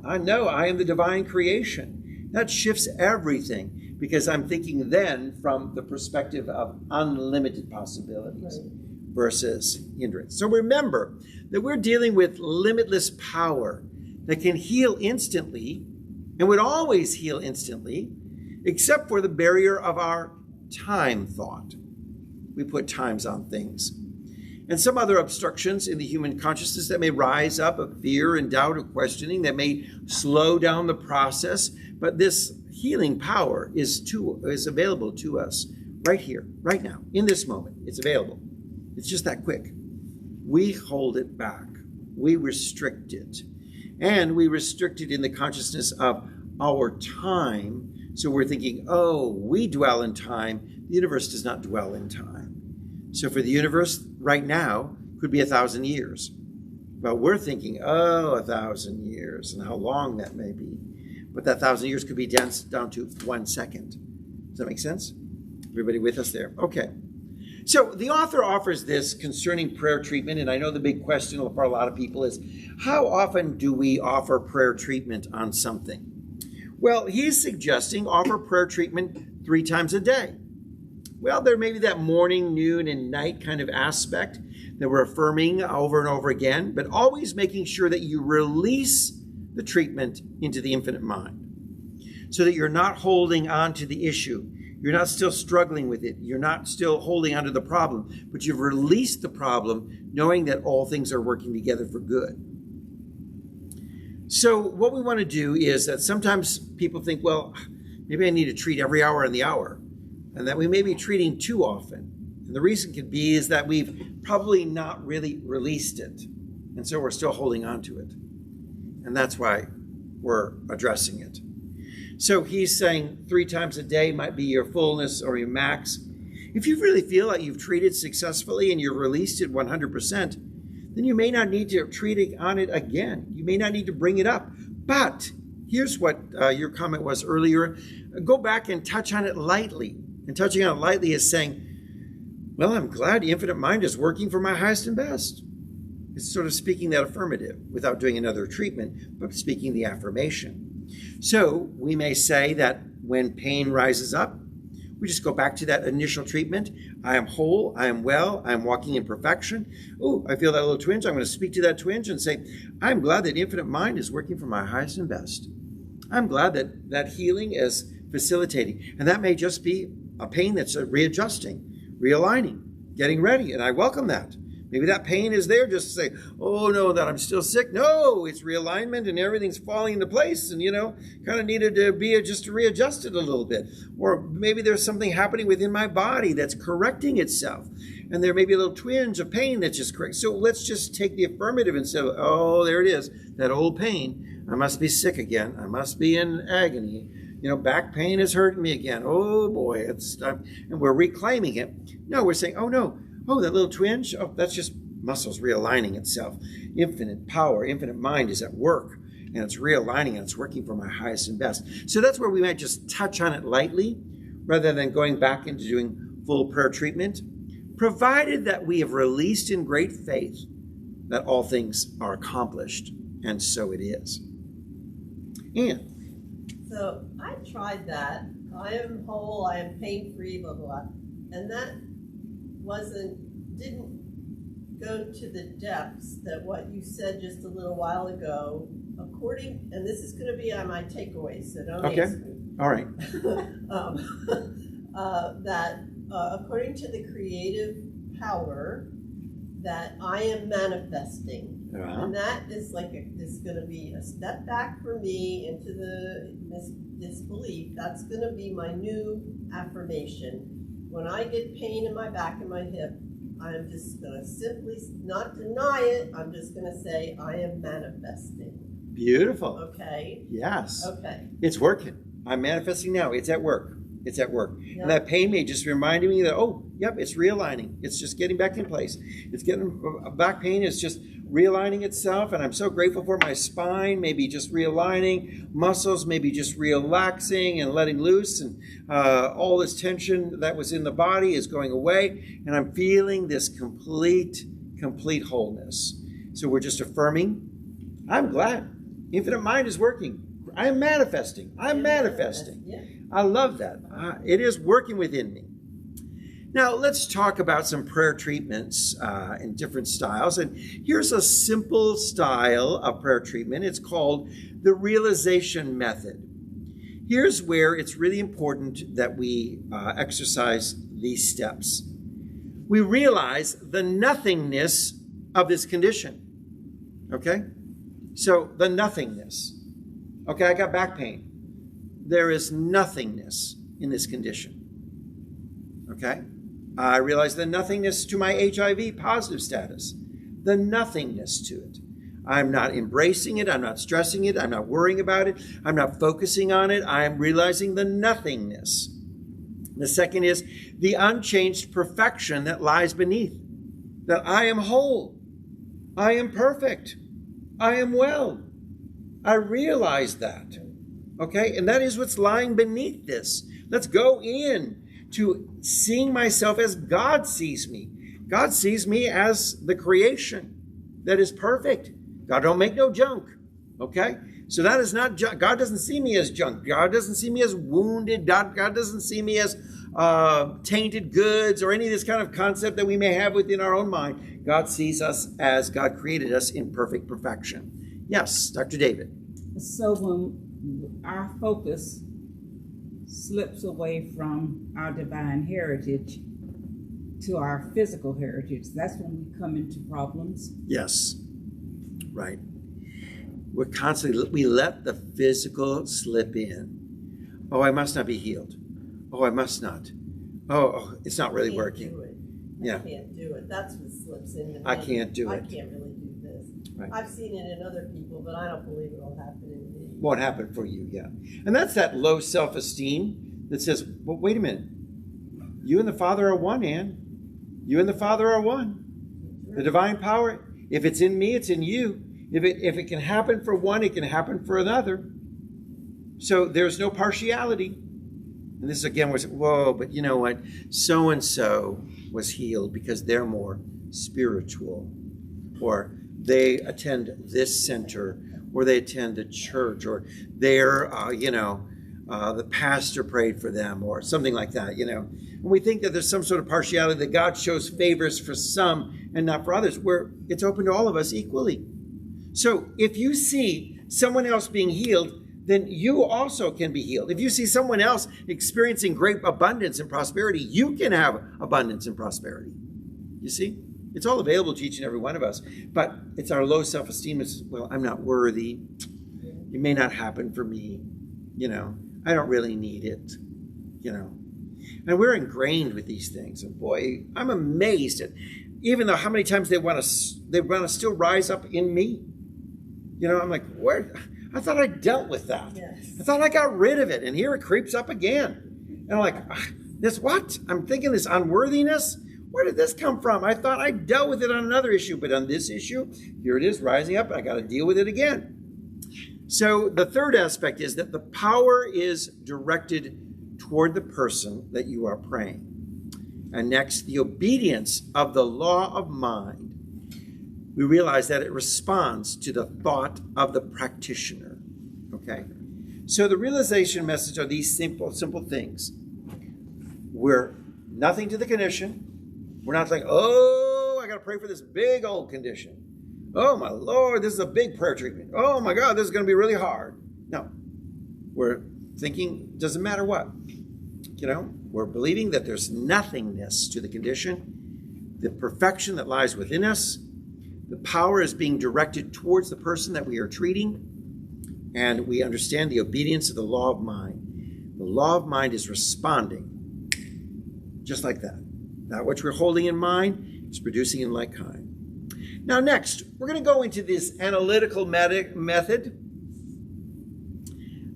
I know I am the divine creation. That shifts everything, because I'm thinking then from the perspective of unlimited possibilities versus hindrance. So remember that we're dealing with limitless power that can heal instantly and would always heal instantly, except for the barrier of our time thought. We put times on things. And some other obstructions in the human consciousness that may rise up of fear and doubt or questioning that may slow down the process. But this healing power is available to us right here, right now, in this moment. It's available. It's just that quick. We hold it back. We restrict it. And we restrict it in the consciousness of our time. So we're thinking, oh, we dwell in time. The universe does not dwell in time. So for the universe right now could be 1,000 years. But we're thinking, 1,000 years and how long that may be. But that 1,000 years could be down to 1 second. Does that make sense? Everybody with us there? Okay. So the author offers this concerning prayer treatment, and I know the big question for a lot of people is, how often do we offer prayer treatment on something? Well, he's suggesting offer prayer treatment 3 times a day. Well, there may be that morning, noon, and night kind of aspect that we're affirming over and over again, but always making sure that you release the treatment into the infinite mind so that you're not holding on to the issue. You're not still struggling with it. You're not still holding on to the problem, but you've released the problem knowing that all things are working together for good. So what we want to do is that sometimes people think, well, maybe I need to treat every hour in the hour, and that we may be treating too often. And the reason could be is that we've probably not really released it. And so we're still holding on to it. And that's why we're addressing it. So he's saying 3 times a day might be your fullness or your max. If you really feel like you've treated successfully and you've released it 100%, then you may not need to treat on it again. You may not need to bring it up. But here's what your comment was earlier. Go back and touch on it lightly. And touching on it lightly is saying, well, I'm glad the infinite mind is working for my highest and best. It's sort of speaking that affirmative without doing another treatment, but speaking the affirmation. So we may say that when pain rises up, we just go back to that initial treatment. I am whole, I am well, I am walking in perfection. Oh, I feel that little twinge. I'm going to speak to that twinge and say, I'm glad that infinite mind is working for my highest and best. I'm glad that that healing is facilitating. And that may just be a pain that's readjusting, realigning, getting ready. And I welcome that. Maybe that pain is there just to say, oh no, that I'm still sick. No, it's realignment and everything's falling into place and, kind of needed to be just readjusted a little bit. Or maybe there's something happening within my body that's correcting itself. And there may be a little twinge of pain that's just correct. So let's just take the affirmative and say, oh, there it is, that old pain. I must be sick again. I must be in agony. Back pain is hurting me again. Oh boy, and we're reclaiming it. No, we're saying, oh no. Oh, that little twinge? Oh, that's just muscles realigning itself. Infinite power, infinite mind is at work, and it's realigning, and it's working for my highest and best. So that's where we might just touch on it lightly, rather than going back into doing full prayer treatment, provided that we have released in great faith that all things are accomplished, and so it is. And so I tried that. I am whole, I am pain-free, blah, blah, blah. And that didn't go to the depths that what you said just a little while ago, and this is going to be on my takeaways, so don't ask me. All right. That according to the creative power that I am manifesting, and that is is going to be a step back for me into the disbelief. That's going to be my new affirmation. When I get pain in my back and my hip, I'm just going to simply not deny it. I'm just going to say, I am manifesting. Beautiful. Okay? Yes. Okay. It's working. I'm manifesting now. It's at work. It's at work. Yep. And that pain may just remind me that, oh, yep, it's realigning. It's just getting back in place. Back pain is just realigning itself, and I'm so grateful for my spine, maybe just realigning, muscles maybe just relaxing and letting loose, and all this tension that was in the body is going away, and I'm feeling this complete wholeness. So we're just affirming, I'm glad. Infinite mind is working. I'm manifesting. I'm manifesting. Yeah. I love that. It is working within me. Now, let's talk about some prayer treatments in different styles. And here's a simple style of prayer treatment. It's called the realization method. Here's where it's really important that we exercise these steps. We realize the nothingness of this condition. Okay? So, the nothingness. Okay, I got back pain. There is nothingness in this condition. Okay? I realize the nothingness to my HIV positive status. The nothingness to it. I'm not embracing it. I'm not stressing it. I'm not worrying about it. I'm not focusing on it. I'm realizing the nothingness. The second is the unchanged perfection that lies beneath. That I am whole. I am perfect. I am well. I realize that. Okay? And that is what's lying beneath this. Let's go in to seeing myself as God sees me. God sees me as the creation that is perfect. God don't make no junk. Okay? So that is not junk. God doesn't see me as junk. God doesn't see me as wounded. God doesn't see me as tainted goods or any of this kind of concept that we may have within our own mind. God sees us as God created us in perfect perfection. Yes, Dr. David. So when our focus slips away from our divine heritage to our physical heritage, that's when we come into problems. Yes, right. we let the physical slip in. Oh, I must not be healed. Oh, I must not. Oh, it's not really working. I can't do it. That's what slips into me. I can't do it. I can't really do this. Right. I've seen it in other people, but I don't believe it'll happen in me. Won't happen for you, yeah. And that's that low self-esteem that says, well, wait a minute. You and the Father are one, Ann. You and the Father are one. The divine power, if it's in me, it's in you. If it can happen for one, it can happen for another. So there's no partiality. And this again was, whoa, but you know what? So-and-so was healed because they're more spiritual. Or they attend this center, or they attend a church, or they're, the pastor prayed for them, or something like that, And we think that there's some sort of partiality, that God shows favors for some and not for others, where it's open to all of us equally. So if you see someone else being healed, then you also can be healed. If you see someone else experiencing great abundance and prosperity, you can have abundance and prosperity. You see? It's all available to each and every one of us. But it's our low self-esteem. It's, well, I'm not worthy. It may not happen for me. I don't really need it. And we're ingrained with these things. And boy, I'm amazed at, even though how many times they want to still rise up in me. I'm like, where? I thought I dealt with that. Yes. I thought I got rid of it. And here it creeps up again. And I'm like, this what? I'm thinking this unworthiness. Where did this come from? I thought I dealt with it on another issue, but on this issue, here it is rising up. I got to deal with it again. So the third aspect is that the power is directed toward the person that you are praying. And next, the obedience of the law of mind. We realize that it responds to the thought of the practitioner. Okay? So the realization message are these simple things. We're nothing to the condition. We're not like, oh, I got to pray for this big old condition. Oh, my Lord, this is a big prayer treatment. Oh, my God, this is going to be really hard. No. We're thinking, doesn't matter what. We're believing that there's nothingness to the condition, the perfection that lies within us. The power is being directed towards the person that we are treating, and we understand the obedience of the law of mind. The law of mind is responding just like that. That which we're holding in mind is producing in like kind. Now next, we're going to go into this analytical method,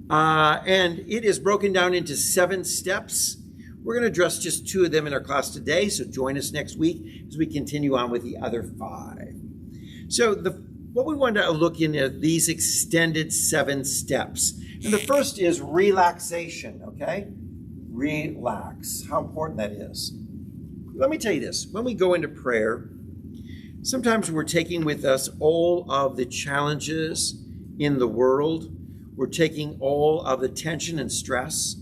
and it is broken down into 7 steps. We're going to address just 2 of them in our class today, so join us next week as we continue on with the other 5. So what we want to look in are these extended 7 steps. And the first is relaxation, okay? Relax. How important that is. Let me tell you this. When we go into prayer, sometimes we're taking with us all of the challenges in the world. We're taking all of the tension and stress.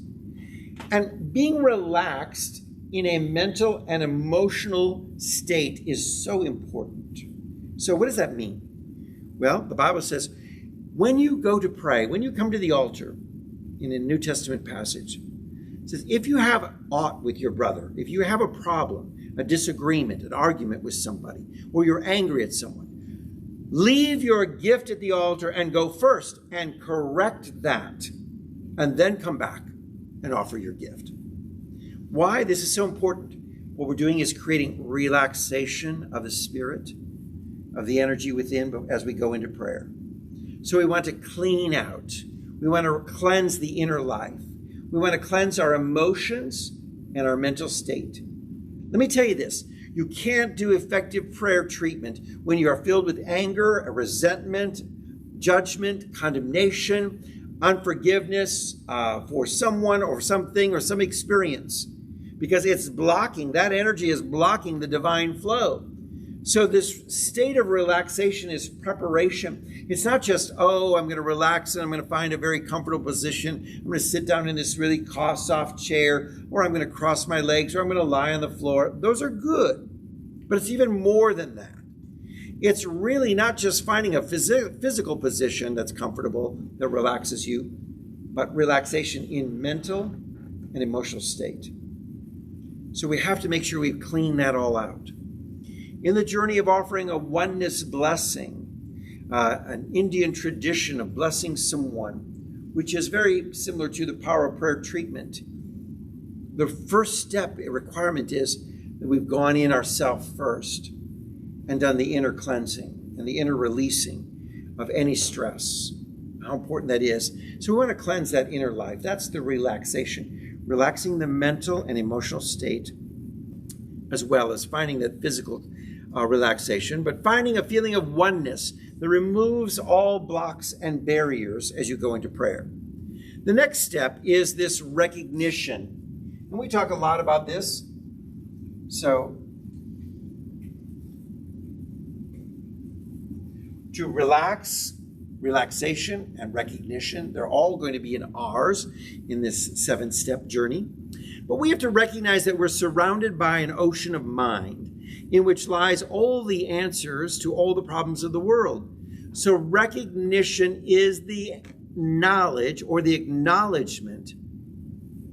And being relaxed in a mental and emotional state is so important. So what does that mean? Well, the Bible says, when you go to pray, when you come to the altar, in a New Testament passage, it says, if you have aught with your brother, if you have a problem, a disagreement, an argument with somebody, or you're angry at someone, leave your gift at the altar and go first and correct that, and then come back and offer your gift. Why? This is so important. What we're doing is creating relaxation of the spirit, of the energy within as we go into prayer. So we want to clean out. We want to cleanse the inner life. We want to cleanse our emotions and our mental state. Let me tell you this. You can't do effective prayer treatment when you are filled with anger, resentment, judgment, condemnation, unforgiveness for someone or something or some experience, because it's blocking, that energy is blocking the divine flow. So this state of relaxation is preparation. It's not just, oh, I'm going to relax and I'm going to find a very comfortable position. I'm going to sit down in this really soft chair, or I'm going to cross my legs, or I'm going to lie on the floor. Those are good, but it's even more than that. It's really not just finding a physical position that's comfortable, that relaxes you, but relaxation in mental and emotional state. So we have to make sure we clean that all out. In the journey of offering a oneness blessing, an Indian tradition of blessing someone, which is very similar to the power of prayer treatment. The first step, a requirement, is that we've gone in ourselves first and done the inner cleansing and the inner releasing of any stress. How important that is. So we want to cleanse that inner life. That's the relaxation. Relaxing the mental and emotional state, as well as finding that physical relaxation, but finding a feeling of oneness that removes all blocks and barriers as you go into prayer. The next step is this recognition. And we talk a lot about this. So, to relaxation and recognition, they're all going to be in ours in this 7-step journey. But we have to recognize that we're surrounded by an ocean of mind in which lies all the answers to all the problems of the world. So recognition is the knowledge or the acknowledgement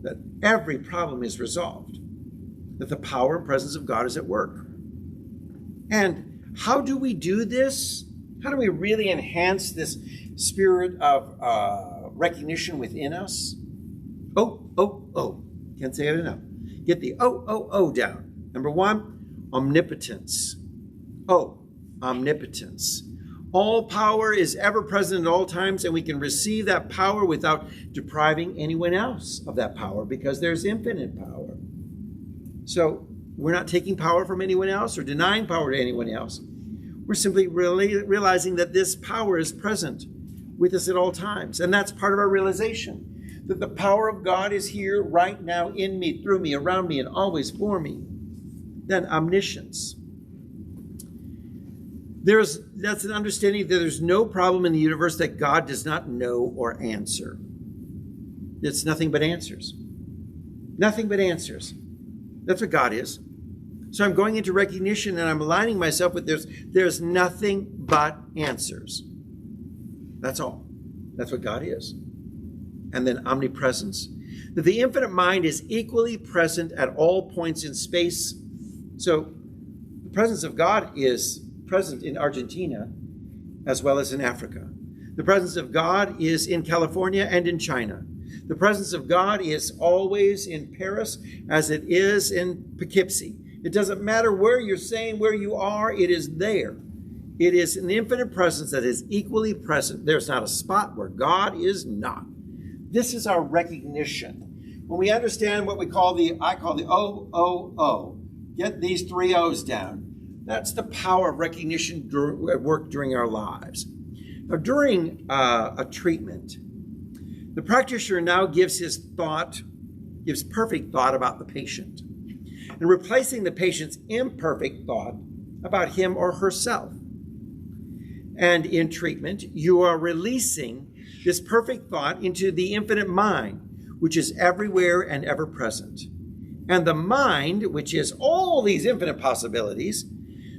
that every problem is resolved, that the power and presence of God is at work. And how do we do this? How do we really enhance this spirit of recognition within us? Oh. Can't say it enough. Get the oh down. Number 1, omnipotence. Omnipotence. All power is ever present at all times, and we can receive that power without depriving anyone else of that power because there's infinite power. So we're not taking power from anyone else or denying power to anyone else. We're simply really realizing that this power is present with us at all times. And that's part of our realization, that the power of God is here right now in me, through me, around me, and always for me. Then omniscience. That's an understanding that there's no problem in the universe that God does not know or answer. It's nothing but answers. Nothing but answers. That's what God is. So I'm going into recognition and I'm aligning myself with there's nothing but answers. That's all. That's what God is. And then omnipresence. That the infinite mind is equally present at all points in space. So the presence of God is present in Argentina as well as in Africa. The presence of God is in California and in China. The presence of God is always in Paris as it is in Poughkeepsie. It doesn't matter where you're saying, where you are, it is there. It is an infinite presence that is equally present. There's not a spot where God is not. This is our recognition. When we understand what I call the O, get these 3 O's down. That's the power of recognition at work during our lives. Now, during a treatment, the practitioner now gives perfect thought about the patient, and replacing the patient's imperfect thought about him or herself. And in treatment, you are releasing this perfect thought into the infinite mind, which is everywhere and ever present. And the mind, which is all these infinite possibilities,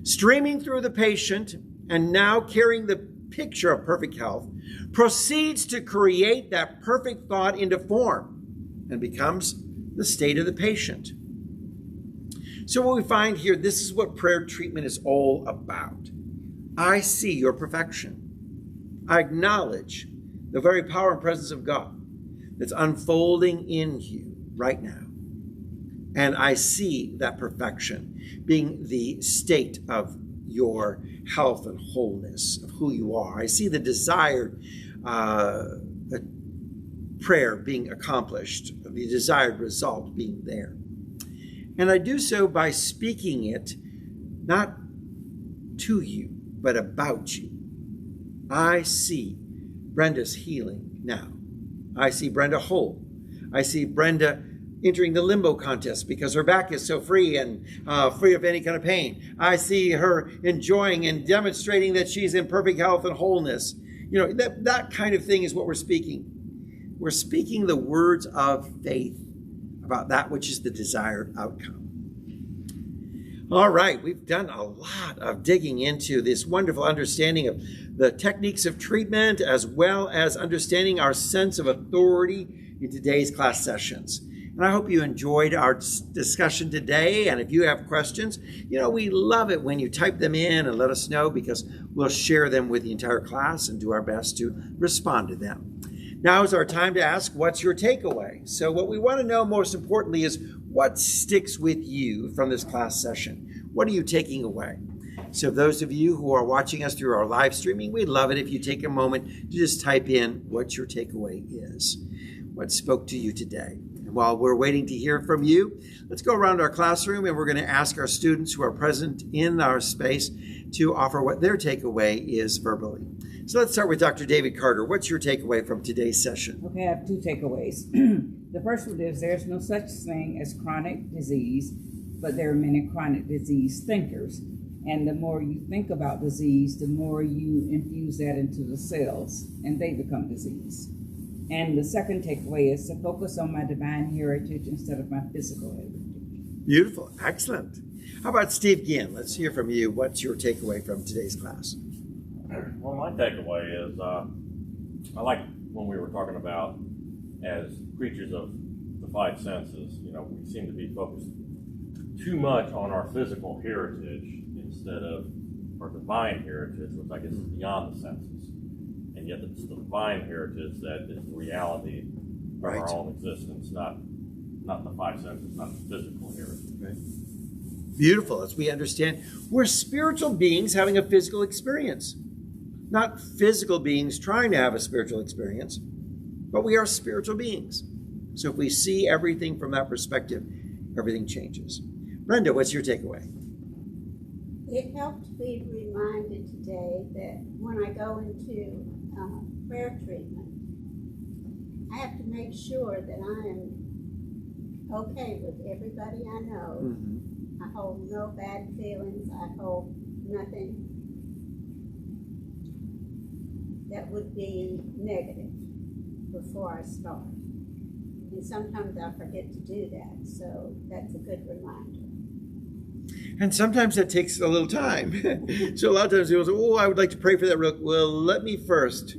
streaming through the patient and now carrying the picture of perfect health, proceeds to create that perfect thought into form and becomes the state of the patient. So what we find here, this is what prayer treatment is all about. I see your perfection. I acknowledge the very power and presence of God that's unfolding in you right now. And I see that perfection being the state of your health and wholeness of who you are. I see the desired prayer being accomplished, the desired result being there. And I do so by speaking it not to you, but about you. I see Brenda's healing now. I see Brenda whole. I see Brenda entering the limbo contest because her back is so free and free of any kind of pain. I see her enjoying and demonstrating that she's in perfect health and wholeness. You know, that kind of thing is what we're speaking. We're speaking the words of faith about that which is the desired outcome. All right, we've done a lot of digging into this wonderful understanding of the techniques of treatment, as well as understanding our sense of authority in today's class sessions. And And I hope you enjoyed our discussion today. And if you have questions, we love it when you type them in and let us know, because we'll share them with the entire class and do our best to respond to them. Now is our time to ask, what's your takeaway? So what we want to know most importantly is what sticks with you from this class session? What are you taking away? So those of you who are watching us through our live streaming, we'd love it if you take a moment to just type in what your takeaway is. What spoke to you today? And while we're waiting to hear from you, let's go around our classroom and we're going to ask our students who are present in our space to offer what their takeaway is verbally. So let's start with Dr. David Carter. What's your takeaway from today's session? Okay, I have two takeaways. The first one is there's no such thing as chronic disease, but there are many chronic disease thinkers. And the more you think about disease, the more you infuse that into the cells, and they become disease. And the second takeaway is to focus on my divine heritage instead of my physical heritage. Beautiful. Excellent. How about Steve Ginn? Let's hear from you. What's your takeaway from today's class? Well, my takeaway is I like when we were talking about as creatures of the five senses, we seem to be focused too much on our physical heritage instead of our divine heritage, which I guess is beyond the senses. And yet it's the divine heritage that is the reality of our own existence, not the five senses, not the physical heritage. Right. Beautiful. As we understand, we're spiritual beings having a physical experience. Not physical beings trying to have a spiritual experience, but we are spiritual beings. So if we see everything from that perspective, everything changes. Brenda, what's your takeaway? It helped be reminded today that when I go into prayer treatment, I have to make sure that I am okay with everybody I know. Mm-hmm. I hold no bad feelings. I hold nothing that would be negative before I start. And sometimes I forget to do that, so that's a good reminder. And sometimes that takes a little time. So a lot of times people say, I would like to pray for that real quick. Well, let me first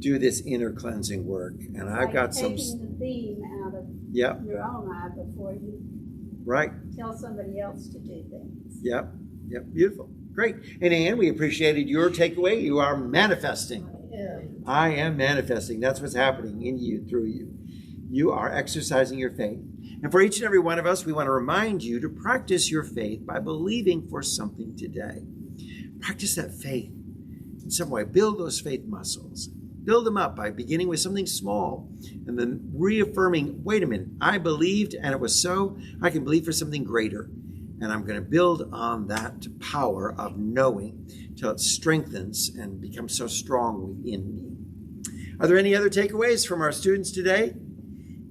do this inner cleansing work. And I've got some... taking the beam out of your own eye before you tell somebody else to do things. Yep, beautiful. Great. And Anne, we appreciated your takeaway. You are manifesting. I am manifesting. That's what's happening in you, through you. You are exercising your faith. And for each and every one of us, we want to remind you to practice your faith by believing for something today. Practice that faith in some way. Build those faith muscles. Build them up by beginning with something small and then reaffirming, wait a minute, I believed and it was so. I can believe for something greater. And I'm going to build on that power of knowing till it strengthens and becomes so strong within me. Are there any other takeaways from our students today?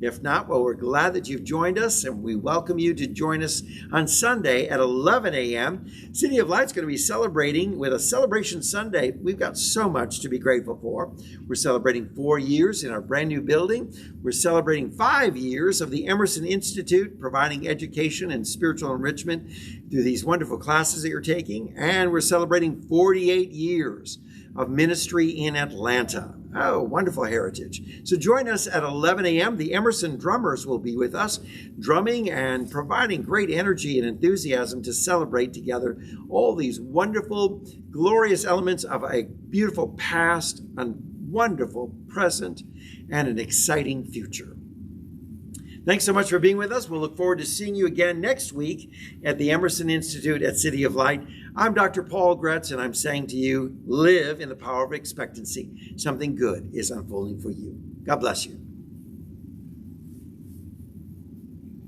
If not, well, we're glad that you've joined us, and we welcome you to join us on Sunday at 11 a.m. City of Light's going to be celebrating with a Celebration Sunday. We've got so much to be grateful for. We're celebrating 4 years in our brand new building. We're celebrating 5 years of the Emerson Institute, providing education and spiritual enrichment through these wonderful classes that you're taking. And we're celebrating 48 years of ministry in Atlanta. Oh, wonderful heritage. So join us at 11 a.m. The Emerson drummers will be with us, drumming and providing great energy and enthusiasm to celebrate together all these wonderful, glorious elements of a beautiful past, a wonderful present, and an exciting future. Thanks so much for being with us. We'll look forward to seeing you again next week at the Emerson Institute at City of Light. I'm Dr. Paul Gretz, and I'm saying to you, live in the power of expectancy. Something good is unfolding for you. God bless you.